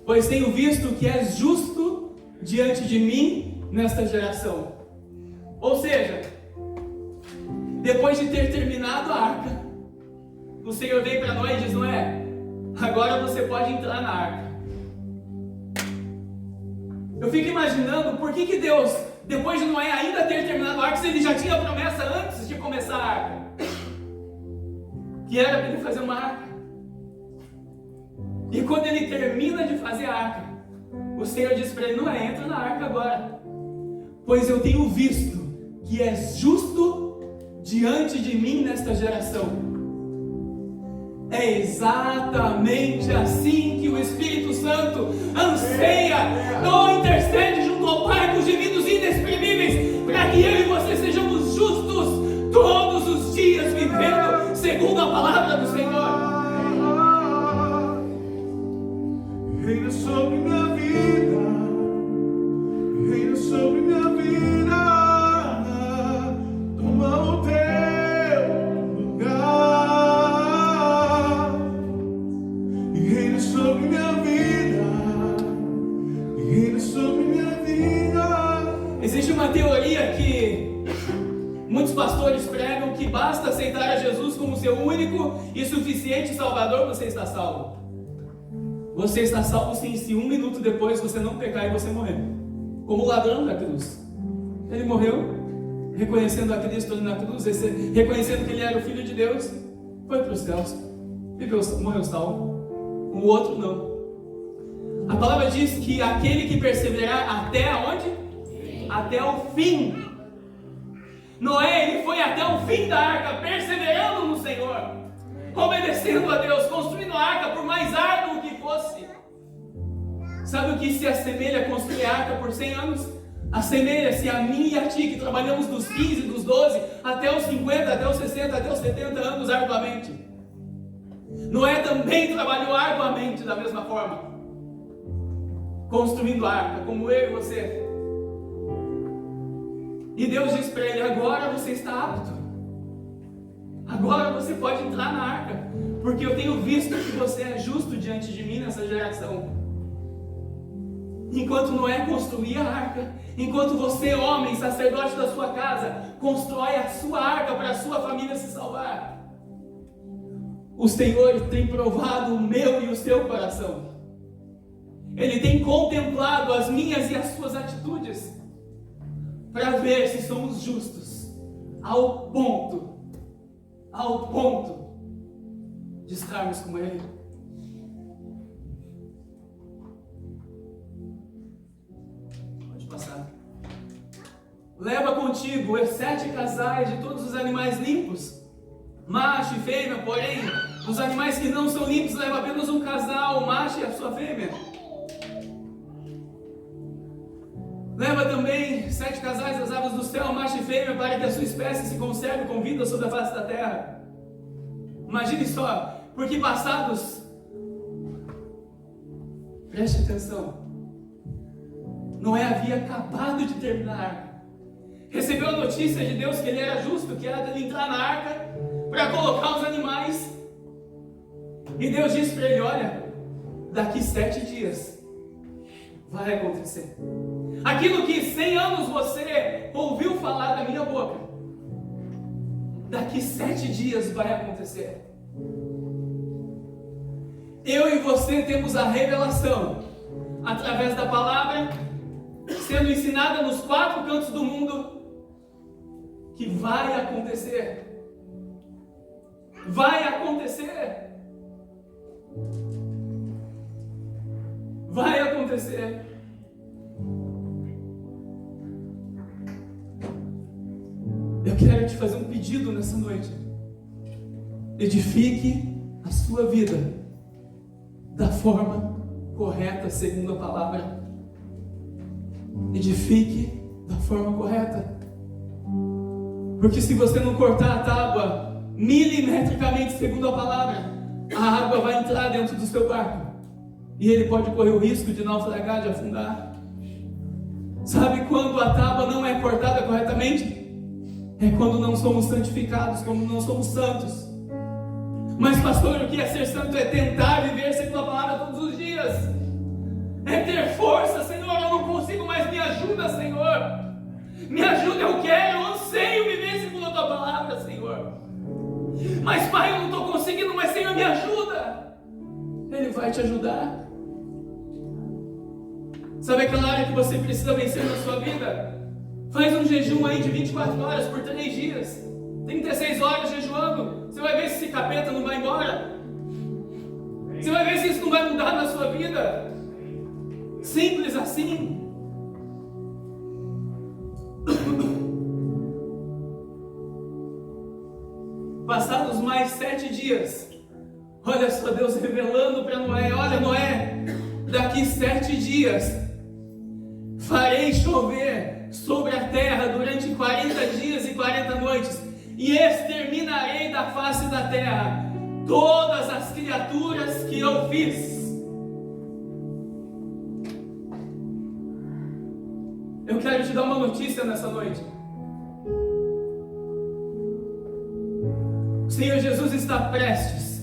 Speaker 1: pois tenho visto que és justo diante de mim nesta geração. Ou seja, depois de ter terminado a arca, o Senhor vem para Noé e diz: Noé, agora você pode entrar na arca. Eu fico imaginando por que Deus, depois de Noé ainda ter terminado a arca, se ele já tinha a promessa antes de começar a arca, que era para ele fazer uma arca. E quando ele termina de fazer a arca, o Senhor diz para ele: Noé, entra na arca agora, pois eu tenho visto que és justo diante de mim nesta geração. É exatamente assim que o Espírito Santo anseia, ou intercede junto ao Pai com gemidos inexprimíveis, para que eu e você sejamos justos todos os dias, vivendo segundo a palavra do Senhor.
Speaker 2: Reina sobre minha vida.
Speaker 1: como seu único e suficiente Salvador, você está salvo. Você está salvo sim, se 1 minuto depois você não pecar e você morrer. Como o ladrão da cruz. Ele morreu, reconhecendo a Cristo ali na cruz, reconhecendo que ele era o Filho de Deus, foi para os céus, viveu, morreu salvo. O outro não. A palavra diz que aquele que perseverar até onde? Sim. Até o fim. Noé, ele foi até o fim da arca, perseverando no Senhor, obedecendo a Deus, construindo a arca por mais árduo que fosse. Sabe o que se assemelha a construir a arca por 100 anos? Assemelha-se a mim e a ti, que trabalhamos dos 15, dos 12, até os 50, até os 60, até os 70 anos arduamente. Noé também trabalhou arduamente da mesma forma, construindo a arca, como eu e você. E Deus diz para ele: agora você está apto, agora você pode entrar na arca, porque eu tenho visto que você é justo diante de mim nessa geração. Enquanto Noé construía a arca, enquanto você, homem, sacerdote da sua casa, constrói a sua arca para a sua família se salvar, o Senhor tem provado o meu e o seu coração. Ele tem contemplado as minhas e as suas atitudes para ver se somos justos ao ponto de estarmos como Ele. Pode passar. Leva contigo os 7 casais de todos os animais limpos, macho e fêmea, porém, os animais que não são limpos, leva apenas um casal, o macho e a sua fêmea. Leva também 7 casais das aves do céu, macho e fêmea, para que a sua espécie se conserve com vida sobre a face da terra. Imagine só, porque passados, preste atenção, Noé havia acabado de terminar a arca, recebeu a notícia de Deus que ele era justo, que era dele entrar na arca para colocar os animais, e Deus disse para ele: olha, daqui 7 dias vai acontecer aquilo que 100 anos você ouviu falar da minha boca. Daqui 7 dias vai acontecer. Eu e você temos a revelação através da palavra sendo ensinada nos 4 cantos do mundo que vai acontecer. Vai acontecer. Vai acontecer. Eu quero te fazer um pedido nessa noite. Edifique a sua vida da forma correta, segundo a palavra. Edifique da forma correta. Porque se você não cortar a tábua milimetricamente, segundo a palavra, a água vai entrar dentro do seu barco e ele pode correr o risco de naufragar, de afundar. Sabe quando a tábua não é cortada corretamente? É quando não somos santificados, quando não somos santos. Mas pastor, o que é ser santo? É tentar viver segundo a palavra todos os dias. É ter força. Senhor, eu não consigo, mas me ajuda, Senhor. Me ajuda, eu quero, eu anseio viver segundo a tua palavra, Senhor. Mas Pai, eu não estou conseguindo, mas Senhor, me ajuda. Ele vai te ajudar. Sabe aquela área que você precisa vencer na sua vida? Faz um jejum aí de 24 horas por 3 dias. 36 horas jejuando. Você vai ver se esse capeta não vai embora. Você vai ver se isso não vai mudar na sua vida. Simples assim. Passados mais 7 dias, olha só Deus revelando para Noé: olha Noé, daqui 7 dias farei chover sobre a terra durante 40 dias e 40 noites, e exterminarei da face da terra todas as criaturas que eu fiz. Eu quero te dar uma notícia nessa noite. O Senhor Jesus está prestes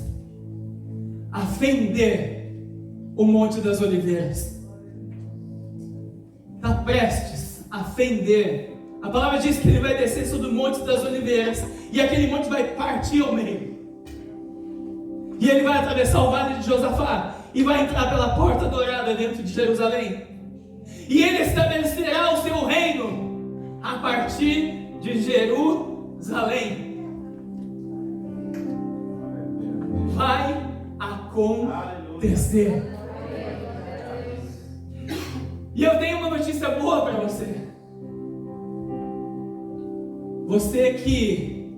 Speaker 1: a fender o Monte das Oliveiras. Está prestes a fender. A palavra diz que ele vai descer sobre o Monte das Oliveiras e aquele monte vai partir ao meio. E ele vai atravessar o vale de Josafá e vai entrar pela porta dourada dentro de Jerusalém. E ele estabelecerá o seu reino a partir de Jerusalém. Vai acontecer. E eu tenho uma notícia boa para você. Você que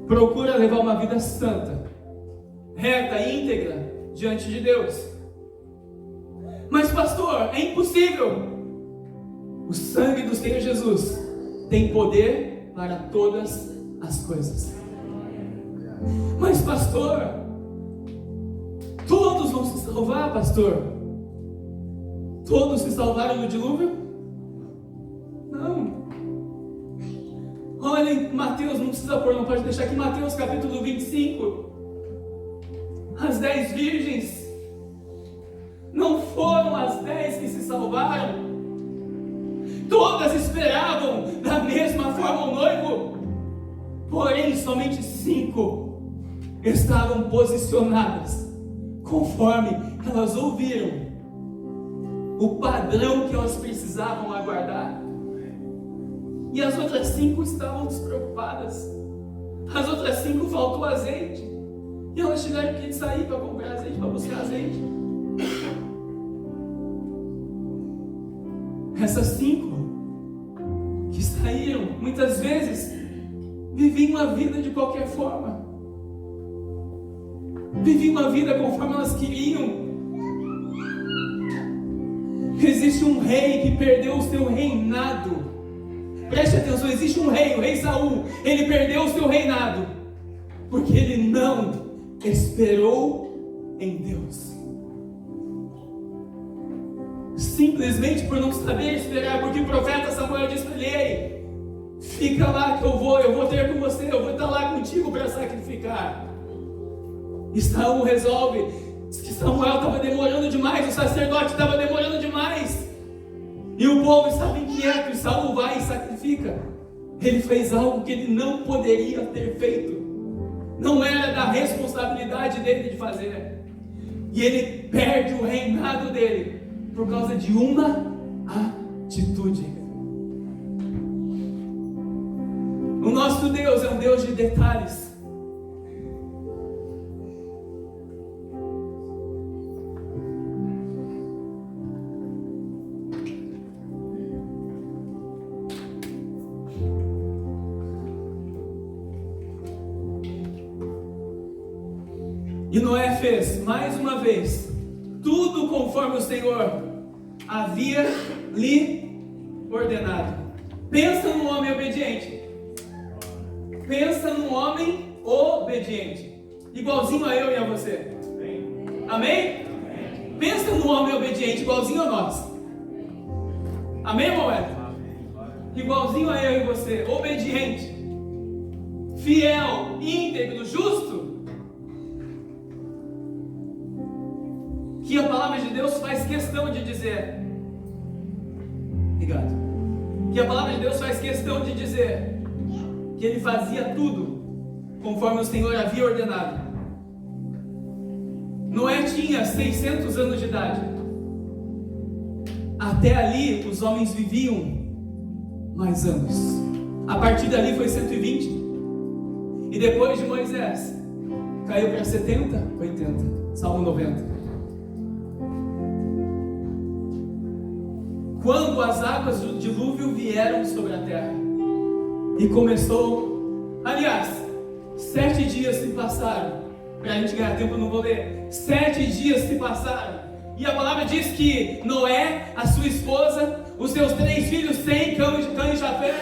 Speaker 1: procura levar uma vida santa, reta, íntegra diante de Deus. Mas pastor, é impossível. O sangue do Senhor Jesus tem poder para todas as coisas. Mas pastor, todos vão se salvar, pastor? Todos se salvaram no dilúvio? Não. Olha em Mateus, não precisa pôr, não pode deixar aqui, Mateus capítulo 25. As 10 virgens não foram as 10 que se salvaram. Todas esperavam da mesma forma o noivo. Porém, somente 5 estavam posicionadas conforme elas ouviram o padrão que elas precisavam aguardar. E as outras 5 estavam despreocupadas. As outras 5 faltou azeite. E elas tiveram que sair para comprar azeite, para buscar azeite. Essas 5 que saíram, muitas vezes, viviam a vida de qualquer forma. Viviam a vida conforme elas queriam. Existe um rei que perdeu o seu reinado. Preste atenção, existe um rei, o rei Saul. Ele perdeu o seu reinado porque ele não esperou em Deus. Simplesmente por não saber esperar, porque o profeta Samuel disse para ele: ei, fica lá que eu vou ter com você, eu vou estar lá contigo para sacrificar. E Saul resolve que Samuel estava demorando demais, o sacerdote estava demorando demais, e o povo estava inquieto, e Saul vai e sacrifica. Ele fez algo que ele não poderia ter feito, não era da responsabilidade dele de fazer, e ele perde o reinado dele por causa de uma atitude. O nosso Deus é um Deus de detalhes. E Noé fez, mais uma vez, tudo conforme o Senhor havia lhe ordenado. Pensa num homem obediente. Pensa num homem obediente. Igualzinho a eu e a você. Amém? Pensa num homem obediente, igualzinho a nós. Amém, Moed? Igualzinho a eu e você. Obediente. Fiel, íntegro, justo. Que a palavra de Deus faz questão de dizer. Obrigado. Que a palavra de Deus faz questão de dizer que ele fazia tudo conforme o Senhor havia ordenado. Noé tinha 600 anos de idade. Até ali os homens viviam mais anos. A partir dali foi 120. E depois de Moisés caiu para 70, 80, Salmo 90. Quando as águas do dilúvio vieram sobre a terra e começou, aliás, 7 dias se passaram. Para a gente ganhar tempo eu não vou ler. 7 dias se passaram. E a palavra diz que Noé, a sua esposa, os seus 3 filhos, Sem, Cã e Jafé,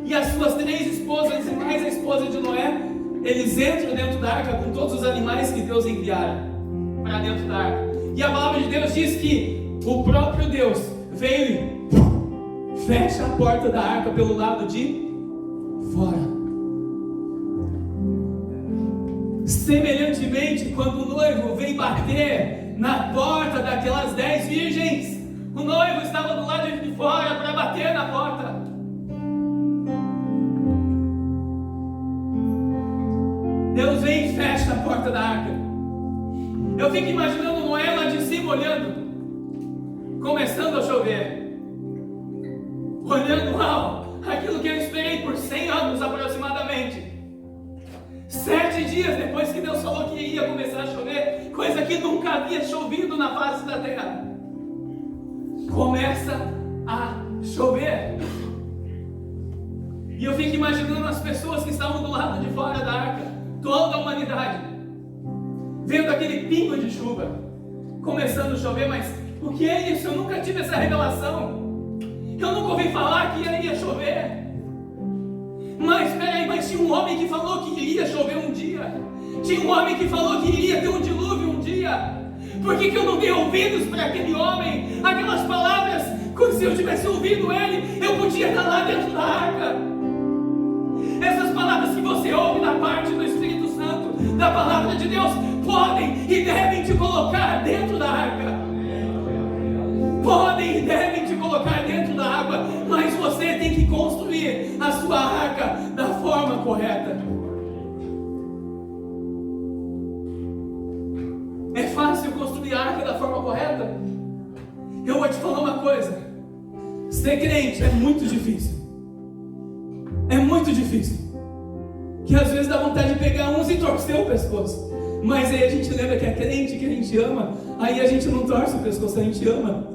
Speaker 1: e as suas 3 esposas e mais a esposa de Noé, eles entram dentro da arca com todos os animais que Deus enviara para dentro da arca. E a palavra de Deus diz que o próprio Deus veio e fecha a porta da arca pelo lado de fora. Semelhantemente, quando o noivo vem bater na porta daquelas 10 virgens, o noivo estava do lado de fora para bater na porta. Deus vem e fecha a porta da arca. Eu fico imaginando Noé lá de cima olhando, começando a chover, olhando, uau, aquilo que eu esperei por 100 anos aproximadamente. 7 dias depois que Deus falou que iria começar a chover, coisa que nunca havia chovido na face da terra, começa a chover. E eu fico imaginando as pessoas que estavam do lado de fora da arca, toda a humanidade, vendo aquele pingo de chuva começando a chover. Mas o que é isso? Eu nunca tive essa revelação. Eu nunca ouvi falar que iria chover. Mas peraí, mas tinha um homem que falou que iria chover um dia. Tinha um homem que falou que iria ter um dilúvio um dia. Por que eu não dei ouvidos para aquele homem? Aquelas palavras, como se eu tivesse ouvido ele, eu podia estar lá dentro da arca. Essas palavras que você ouve da parte do Espírito Santo, da palavra de Deus, podem e devem te colocar dentro da arca. Podem e devem te colocar dentro da água, mas você tem que construir a sua arca da forma correta. É fácil construir a arca da forma correta? Eu vou te falar uma coisa: ser crente é muito difícil. É muito difícil. Que às vezes dá vontade de pegar uns e torcer o pescoço. Mas aí a gente lembra que é crente, que a gente ama. Aí a gente não torce o pescoço, a gente ama.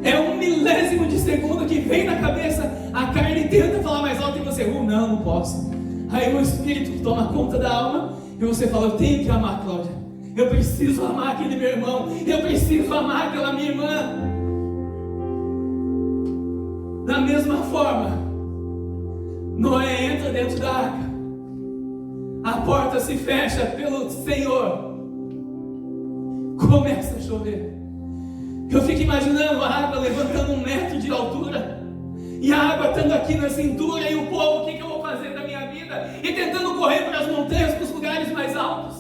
Speaker 1: É 1 milésimo de segundo que vem na cabeça. A carne tenta falar mais alto e você, não posso. Aí o Espírito toma conta da alma e você fala, eu tenho que amar, Cláudia. Eu preciso amar aquele meu irmão. Eu preciso amar aquela minha irmã. Da mesma forma, Noé entra dentro da arca. A porta se fecha pelo Senhor. Começa a chover. Eu fico imaginando a água levantando 1 metro de altura. E a água estando aqui na cintura. E o povo, o que eu vou fazer da minha vida? E tentando correr para as montanhas, para os lugares mais altos.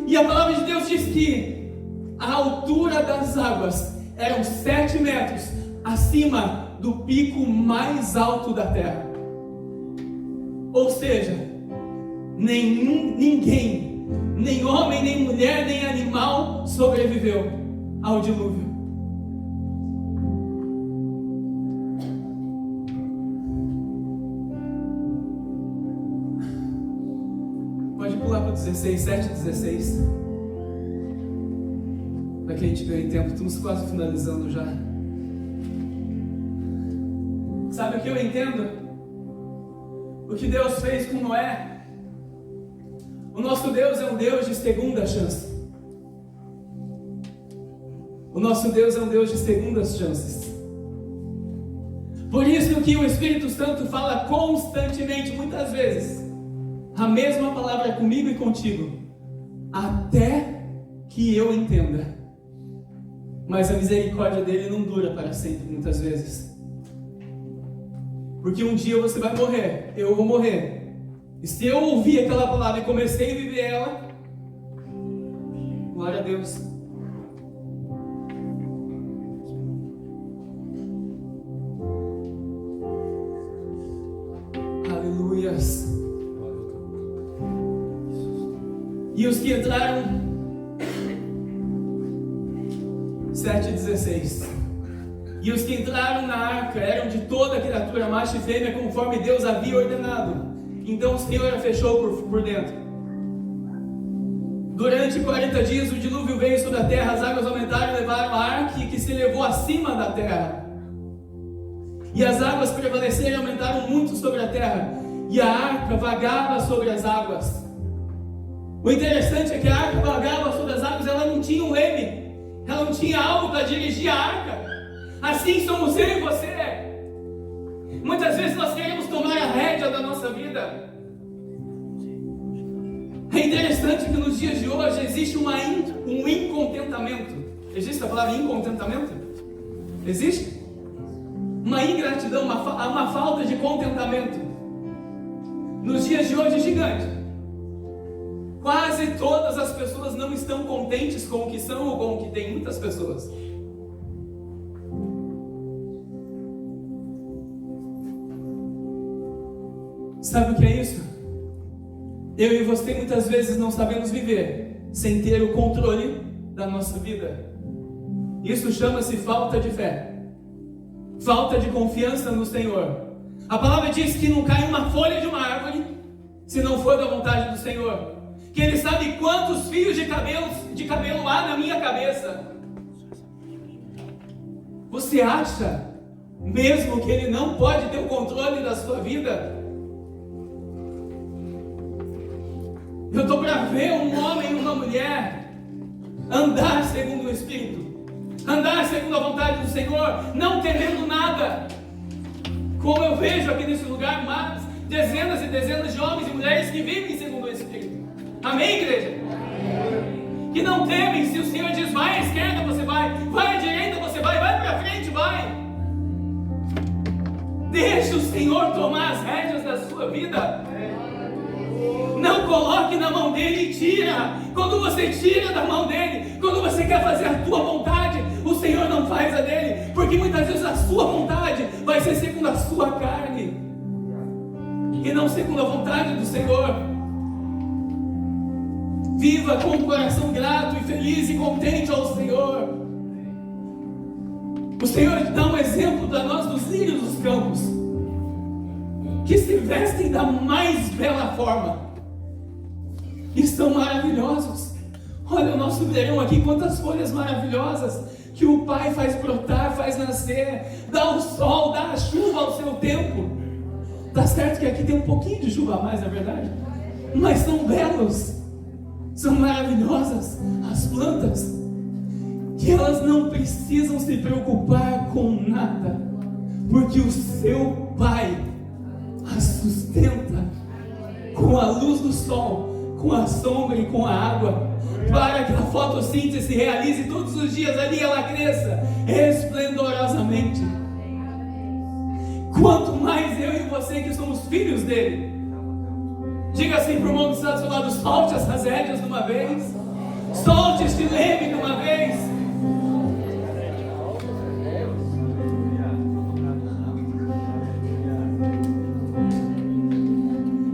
Speaker 1: E a palavra de Deus diz que a altura das águas eram 7 metros acima do pico mais alto da terra. Ou seja, ninguém, nem homem, nem mulher, nem animal sobreviveu ao dilúvio. Pode pular para 16, 7 e 16. Para que a gente ganhe tempo, estamos quase finalizando já. Sabe o que eu entendo? O que Deus fez com Noé? O nosso Deus é um Deus de segunda chance. O nosso Deus é um Deus de segundas chances. Por isso que o Espírito Santo fala constantemente, muitas vezes, a mesma palavra comigo e contigo, até que eu entenda. Mas a misericórdia dele não dura para sempre, muitas vezes. Porque um dia você vai morrer, eu vou morrer. E se eu ouvir aquela palavra e comecei a viver ela, glória a Deus. Aleluias. E os que entraram, 7:16. E os que entraram na arca eram de toda criatura, macho e fêmea, conforme Deus havia ordenado. Então o Senhor a fechou por dentro. Durante 40 dias o dilúvio veio sobre a terra, as águas aumentaram e levaram a arca, que se elevou acima da terra. E as águas prevaleceram e aumentaram muito sobre a terra, e a arca vagava sobre as águas. O interessante é que a arca vagava sobre as águas, ela não tinha um leme, ela não tinha algo para dirigir a arca. Assim somos eu e você. Muitas vezes nós queremos tomar a rédea da nossa vida. É interessante que nos dias de hoje existe um incontentamento. Existe a palavra incontentamento? Existe? Uma ingratidão, uma falta de contentamento. Nos dias de hoje é gigante. Quase todas as pessoas não estão contentes com o que são ou com o que tem. Muitas pessoas. Sabe o que é isso? Eu e você muitas vezes não sabemos viver sem ter o controle da nossa vida. Isso chama-se falta de fé, falta de confiança no Senhor. A palavra diz que não cai uma folha de uma árvore se não for da vontade do Senhor, que Ele sabe quantos fios de cabelo há na minha cabeça. Você acha mesmo que Ele não pode ter o controle da sua vida? Eu estou para ver um homem e uma mulher andar segundo o Espírito, andar segundo a vontade do Senhor, não temendo nada, como eu vejo aqui nesse lugar, mas dezenas e dezenas de homens e mulheres que vivem segundo o Espírito. Amém, igreja? Amém. Que não temem. Se o Senhor diz vai à esquerda, você vai à direita, você vai para frente, vai. Deixa o Senhor tomar as rédeas da sua vida. Não coloque na mão dele e tira. Quando você tira da mão dele, quando você quer fazer a tua vontade, o Senhor não faz a dele, porque muitas vezes a sua vontade vai ser segundo a sua carne e não segundo a vontade do Senhor. Viva com o coração grato e feliz e contente ao Senhor. O Senhor dá um exemplo para nós dos lírios dos campos, que se vestem da mais bela forma e são maravilhosos. Olha o nosso verão aqui, quantas folhas maravilhosas que o Pai faz brotar, faz nascer, dá o sol, dá a chuva ao seu tempo. Tá certo que aqui tem um pouquinho de chuva a mais, na verdade, mas são belos, são maravilhosas as plantas, que elas não precisam se preocupar com nada, porque o seu Pai as sustenta com a luz do sol, com a sombra e com a água, para que a fotossíntese se realize todos os dias ali, ela cresça esplendorosamente. Quanto mais eu e você que somos filhos dele. Diga assim para o irmão que está do seu lado: solte essas rédeas de uma vez, solte este leme de uma vez.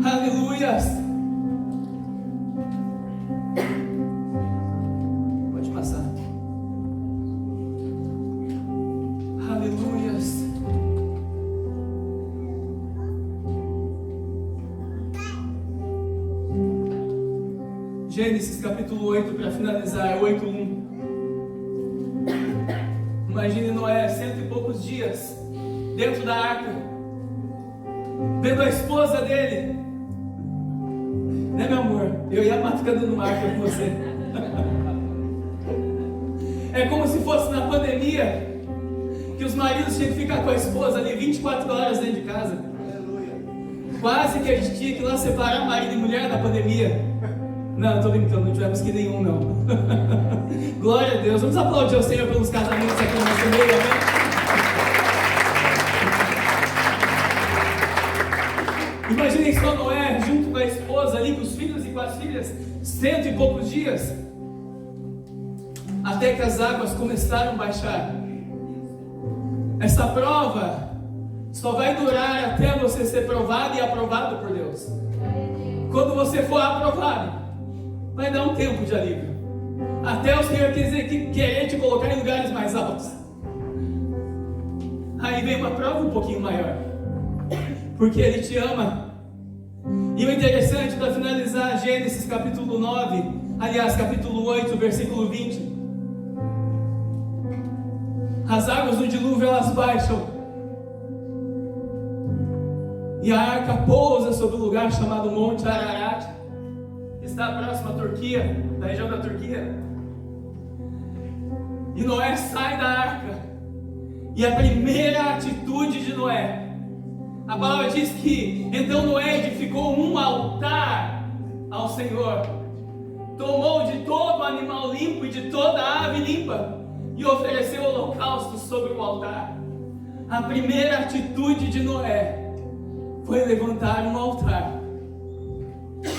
Speaker 1: Aleluias. Pode passar. Aleluias. Gênesis capítulo 8, para finalizar, 8:1. Imagine Noé, 100 e poucos dias, dentro da arca, vendo a esposa dele. Né, meu amor? Eu ia amar ficar dando marca com você. É como se fosse na pandemia, que os maridos tinham que ficar com a esposa ali 24 horas dentro de casa. Quase que a gente tinha que ir lá separar marido e mulher na pandemia. Não, estou brincando, não tivemos que nenhum, não. Glória a Deus. Vamos aplaudir ao Senhor pelos casamentos aqui no nosso meio, amém? Imaginem só Noé junto com a esposa ali, com os filhos e com as filhas, 100 e poucos dias, até que as águas começaram a baixar. Essa prova só vai durar até você ser provado e aprovado por Deus. Quando você for aprovado, vai dar um tempo de alívio, até o Senhor querer te colocar em lugares mais altos. Aí vem uma prova um pouquinho maior, porque Ele te ama. E o interessante, para finalizar, Gênesis capítulo 9, aliás, capítulo 8, versículo 20. As águas do dilúvio, elas baixam, e a arca pousa sobre o lugar chamado Monte Ararat, que está próximo à Turquia, da região da Turquia. E Noé sai da arca, e a primeira atitude de Noé, a palavra diz que então Noé edificou um altar ao Senhor, tomou de todo animal limpo e de toda ave limpa e ofereceu holocaustos sobre o altar. A primeira atitude de Noé foi levantar um altar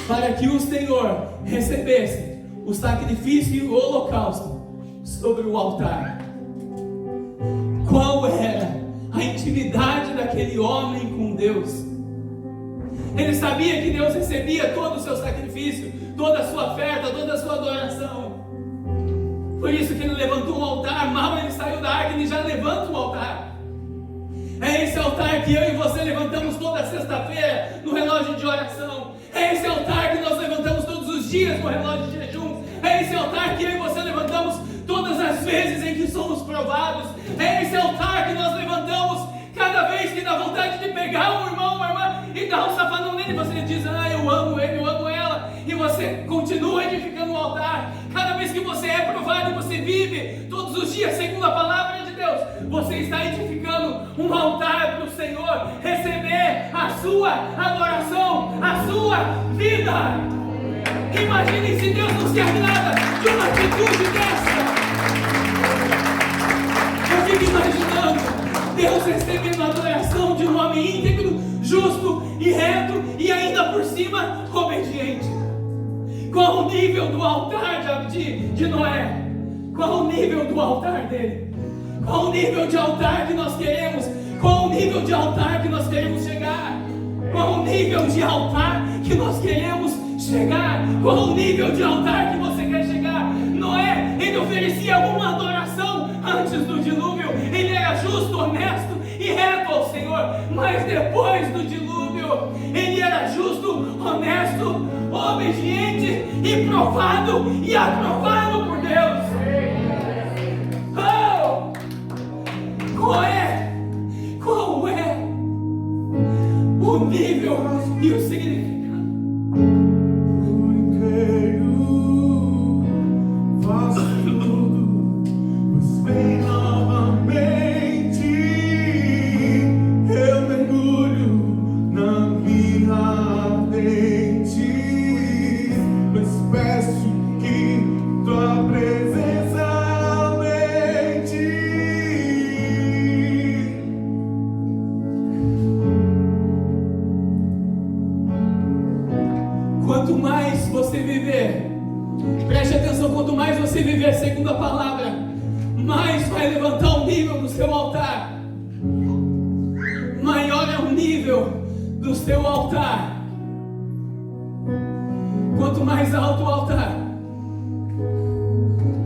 Speaker 1: para que o Senhor recebesse o sacrifício e o holocausto sobre o altar. Qual era a intimidade daquele homem com Deus? Ele sabia que Deus recebia todo o seu sacrifício, toda a sua oferta, toda a sua adoração. Por isso que ele levantou um altar. Mal ele saiu da arca, ele já levanta um altar. É esse altar que eu e você levantamos toda sexta-feira no relógio de oração. É esse altar que nós levantamos todos os dias no relógio de jejum. É esse altar que eu e você levantamos todas as vezes em que somos provados. É esse altar que nós levantamos cada vez que dá vontade de pegar um irmão, uma irmã e dar um safanão nele. Você diz: ah, eu amo ele, eu amo ela. E você continua edificando o altar. Cada vez que você é provado e você vive todos os dias segundo a palavra de Deus, você está edificando um altar para o Senhor receber a sua adoração, a sua vida. Imagine se Deus não se agrada de uma atitude dessa. Eu fico imaginando Deus recebendo a adoração de um homem íntegro, justo e reto e ainda por cima obediente. Qual o nível do altar de Noé? Qual o nível do altar dele? Qual o nível de altar que nós queremos? Qual o nível de altar que nós queremos chegar? Qual o nível de altar que nós queremos chegar? Qual o nível de altar que você quer chegar? Noé, ele oferecia uma adoração antes do dilúvio. Ele era justo, honesto e reto ao Senhor. Mas depois do dilúvio, ele era justo, honesto, obediente e provado e aprovado por Deus. Oh! Qual é o nível e o significado?
Speaker 2: Faço tudo, pois vem novamente. Eu mergulho na minha mente, pois peço que tua presença aumente.
Speaker 1: Quanto mais você viver, preste atenção, quanto mais você viver segundo a palavra, mais vai levantar o nível do seu altar. Maior é o nível do seu altar. Quanto mais alto o altar,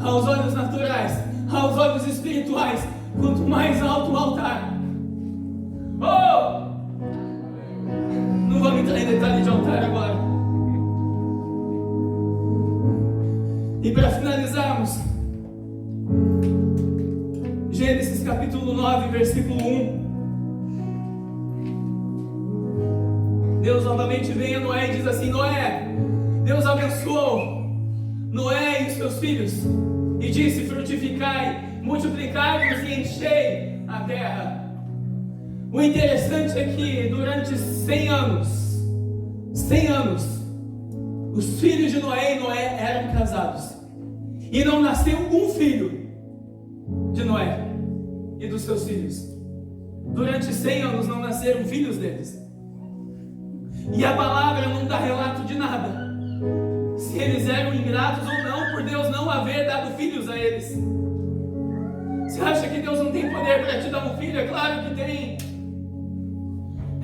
Speaker 1: aos olhos naturais, aos olhos espirituais, quanto mais alto o altar. Oh! Não vamos entrar em detalhe de altar agora. E para finalizarmos, Gênesis capítulo 9, versículo 1. Deus novamente vem a Noé e diz assim: Noé, Deus abençoou Noé e os seus filhos e disse: frutificai, multiplicai-vos e enchei a terra. O interessante é que durante 100 anos, os filhos de Noé e Noé eram casados. E não nasceu um filho de Noé e dos seus filhos. Durante 100 anos não nasceram filhos deles. E a palavra não dá relato de nada, se eles eram ingratos ou não, por Deus não haver dado filhos a eles. Você acha que Deus não tem poder para te dar um filho? É claro que tem.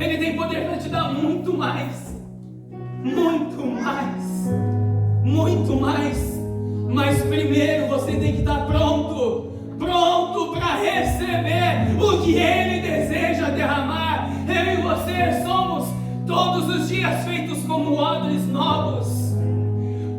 Speaker 1: Ele tem poder para te dar muito mais. Muito mais. Muito mais. Mas primeiro você tem que estar pronto para receber o que Ele deseja derramar. Eu e você somos todos os dias feitos como odres novos,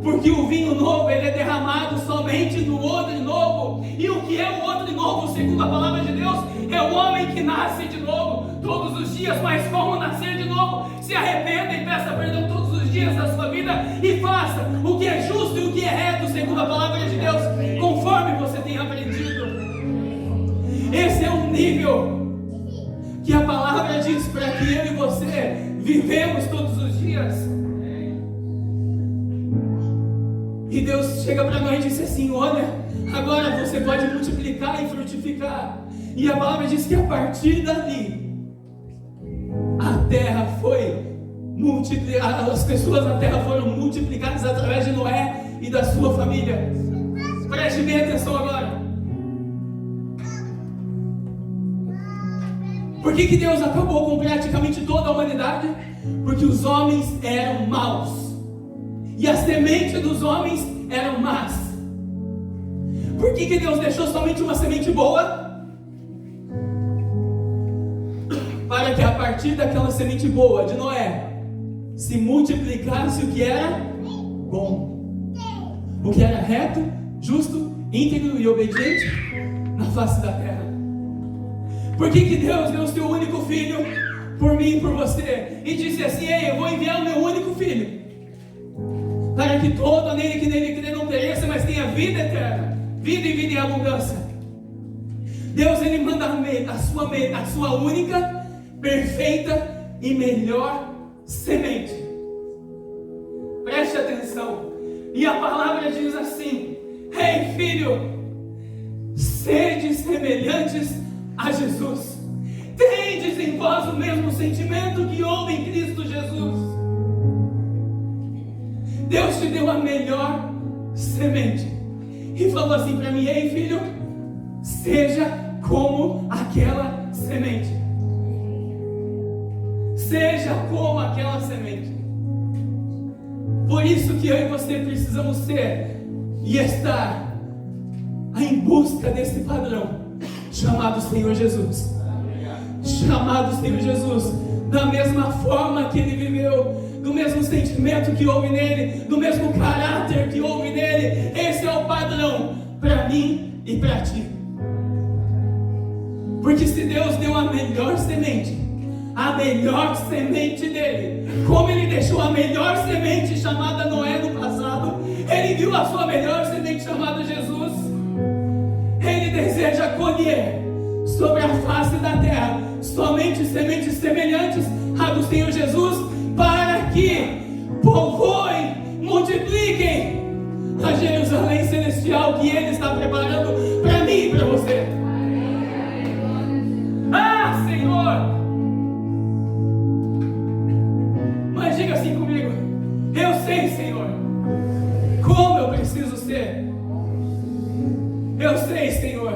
Speaker 1: porque o vinho novo ele é derramado somente no odre novo. E o que é o odre novo, segundo a palavra de Deus? É o homem que nasce de novo todos os dias. Mas como nascer de novo? Se arrependa e peça perdão todos os dias da sua vida e faça o que é justo e o que é reto, segundo a palavra de Deus, conforme você tem aprendido. Esse é um nível que a palavra diz para que eu e você vivemos todos os dias. E Deus chega para nós e diz assim: olha, agora você pode multiplicar e frutificar. E a palavra diz que a partir dali a terra foi multiplicada, as pessoas na terra foram multiplicadas através de Noé e da sua família. Preste bem atenção agora. Por que Deus acabou com praticamente toda a humanidade? Porque os homens eram maus. E a semente dos homens eram más. Por que Deus deixou somente uma semente boa? Para que a partir daquela semente boa de Noé se multiplicasse o que era bom, o que era reto, justo, íntegro e obediente na face da terra. Por que Deus deu o seu único filho por mim e por você? E disse assim: ei, eu vou enviar o meu único filho, para que todo nele que nele crê não pereça, mas tenha vida eterna, vida e vida em abundância. Deus, Ele manda a sua única, perfeita e melhor semente. Preste atenção. E a palavra diz assim: ei, filho, sede semelhantes a Jesus. Tendes em vós o mesmo sentimento que houve em Cristo Jesus. Deus te deu a melhor semente e falou assim para mim: ei, filho, seja como aquela semente. Seja como aquela semente. Por isso que eu e você precisamos ser e estar em busca desse padrão chamado Senhor Jesus. Chamado Senhor Jesus. Da mesma forma que Ele viveu, do mesmo sentimento que houve nele, do mesmo caráter que houve nele. Esse é o padrão para mim e para ti. Porque se Deus deu a melhor semente dele, como Ele deixou a melhor semente chamada Noé no passado, Ele viu a sua melhor semente chamada Jesus. Ele deseja colher sobre a face da terra somente sementes semelhantes à do Senhor Jesus, para que povoem, multipliquem a Jerusalém celestial que Ele está preparando para mim e para você. Ah, Senhor! Mas diga assim comigo: eu sei, Senhor, como eu preciso ser. Eu sei, Senhor.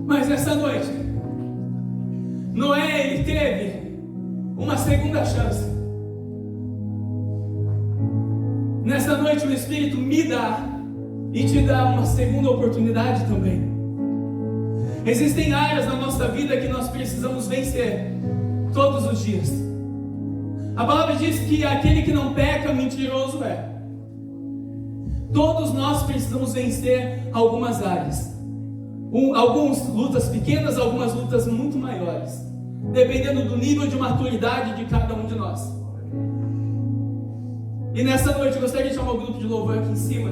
Speaker 1: Mas essa noite, Noé, ele teve uma segunda chance. Nessa noite o Espírito me dá e te dá uma segunda oportunidade também. Existem áreas na nossa vida que nós precisamos vencer todos os dias. A palavra diz que aquele que não peca, mentiroso é. Todos nós precisamos vencer algumas áreas. Algumas lutas pequenas, algumas lutas muito maiores, dependendo do nível de maturidade de cada um de nós. E nessa noite eu gostaria de chamar o grupo de louvor aqui em cima.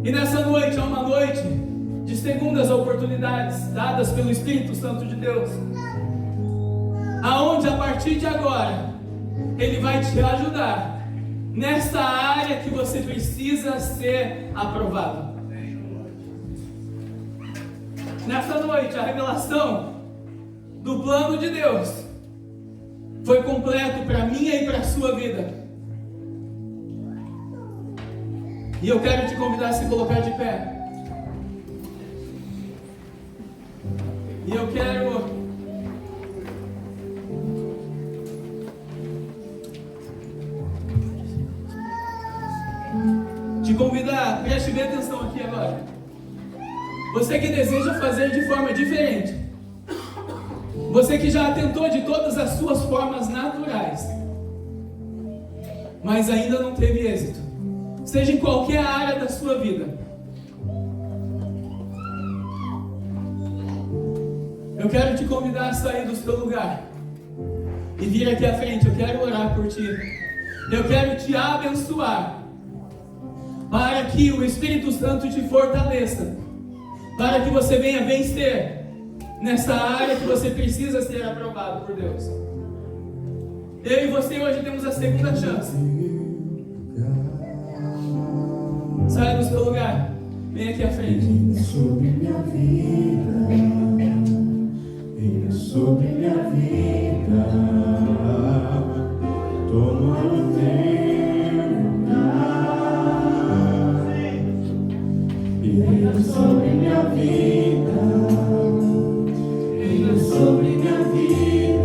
Speaker 1: E nessa noite é uma noite de segundas oportunidades dadas pelo Espírito Santo de Deus, aonde a partir de agora Ele vai te ajudar nessa área que você precisa ser aprovado. Nessa noite a revelação do plano de Deus foi completo para minha e para a sua vida. E eu quero te convidar a se colocar de pé. E eu quero te convidar, preste bem atenção aqui agora. Você que deseja fazer de forma diferente, você que já tentou de todas as suas formas naturais, mas ainda não teve êxito, seja em qualquer área da sua vida, eu quero te convidar a sair do seu lugar e vir aqui à frente. Eu quero orar por ti. Eu quero te abençoar, para que o Espírito Santo te fortaleça, para que você venha vencer nessa área que você precisa ser aprovado por Deus. Eu e você hoje temos a segunda chance. Saia do seu lugar, vem aqui à frente.
Speaker 2: Venha sobre minha vida, venha sobre minha vida, toma o teu lugar. Venha sobre minha vida, venha sobre minha vida.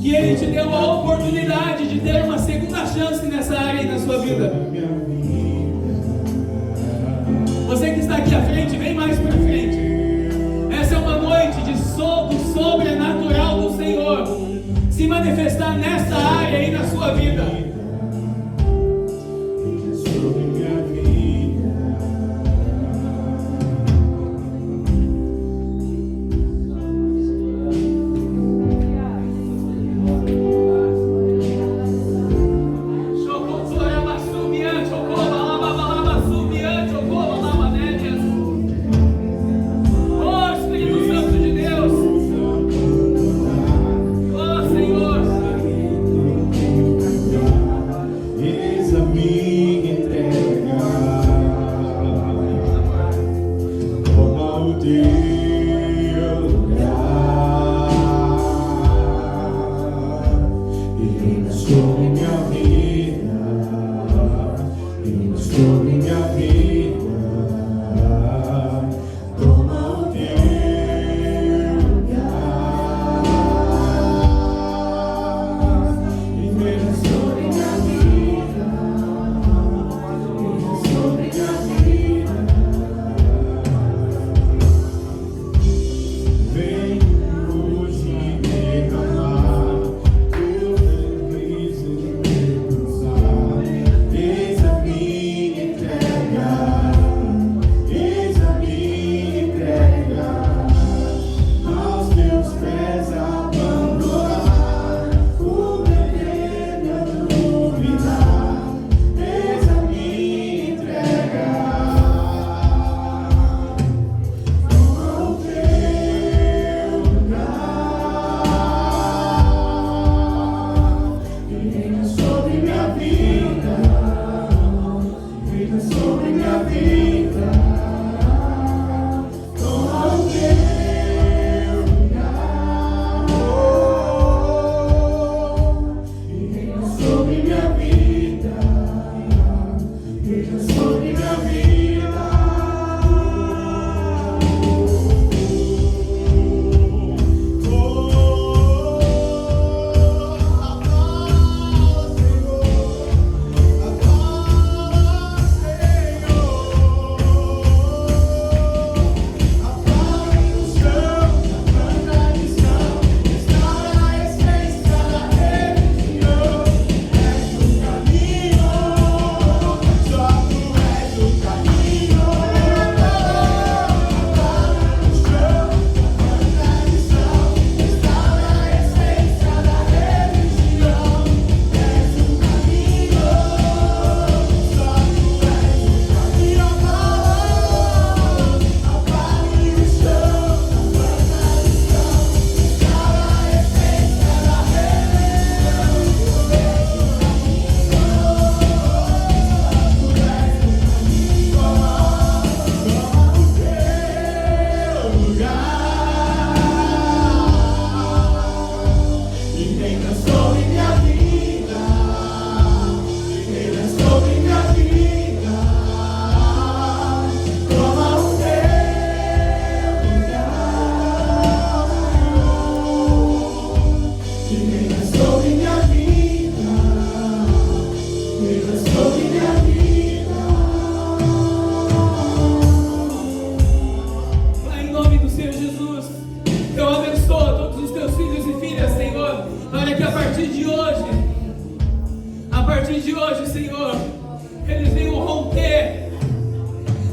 Speaker 1: que Ele te deu a oportunidade de ter uma segunda chance nessa área aí na sua vida. Você que está aqui à frente, vem mais para frente. Essa é uma noite de do sobrenatural do Senhor se manifestar nessa área aí na sua vida.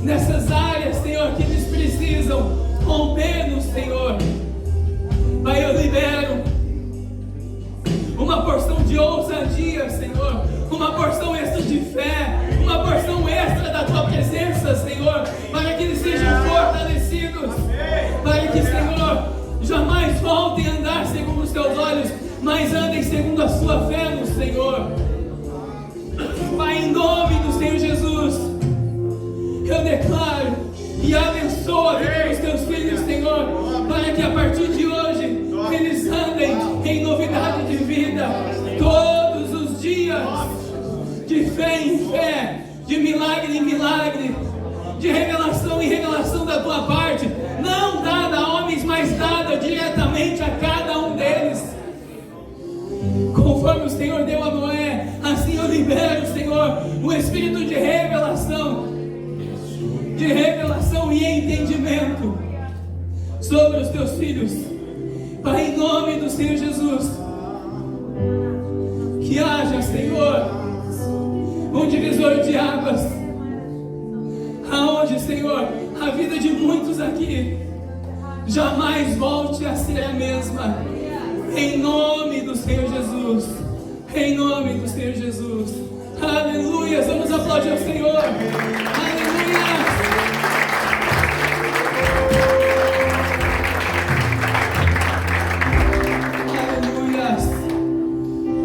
Speaker 1: Nessas áreas, Senhor, que eles precisam romper-nos, Senhor. Pai, eu libero uma porção de ousadia, Senhor, uma porção extra de fé, uma porção extra da Tua presença, Senhor, para que eles sejam fortalecidos, para que, Senhor, jamais voltem a andar segundo os Teus olhos, mas andem segundo a Sua fé no Senhor. Pai, em nome do Senhor Jesus, eu declaro e abençoo a vida dos Teus filhos, Senhor, para que a partir de hoje eles andem em novidade de vida, todos os dias, de fé em fé, de milagre em milagre, de revelação em revelação da Tua parte, não dada a homens, mas dada diretamente a cada um deles. de revelação e entendimento sobre os teus filhos. Pai, em nome do Senhor Jesus, que haja, Senhor, um divisor de águas, aonde, Senhor, a vida de muitos aqui jamais volte a ser a mesma. Em nome do Senhor Jesus. Em nome do Senhor Jesus. Aleluia. Vamos aplaudir ao Senhor. Aleluia. Aleluia.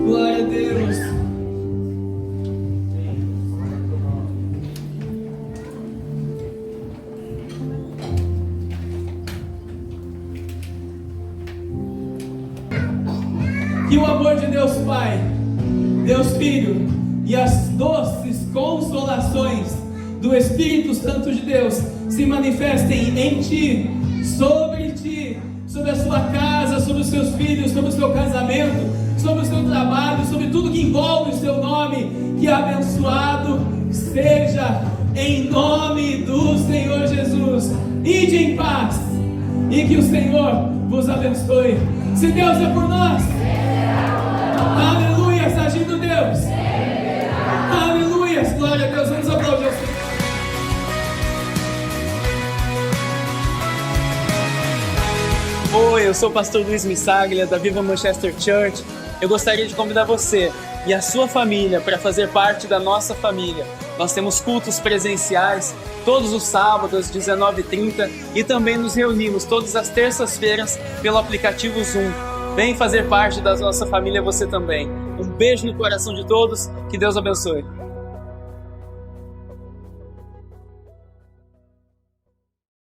Speaker 1: Glória a Deus. Que o amor de Deus Pai, Deus Filho e as doces consolações do Espírito Santo de Deus se manifestem em ti, sobre a sua casa, sobre os seus filhos, sobre o seu casamento, sobre o seu trabalho, sobre tudo que envolve o seu nome. Que abençoado seja em nome do Senhor Jesus. Ide em paz e que o Senhor vos abençoe. Se Deus é por nós, aleluia, agindo Deus, aleluia, glória a Deus. Vamos aplaudir o Senhor.
Speaker 3: Oi, eu sou o pastor Luiz Missaglia, da Viva Manchester Church. Eu gostaria de convidar você e a sua família para fazer parte da nossa família. Nós temos cultos presenciais todos os sábados às 19h30 e também nos reunimos todas as terças-feiras pelo aplicativo Zoom. Vem fazer parte da nossa família você também. Um beijo no coração de todos, que Deus abençoe.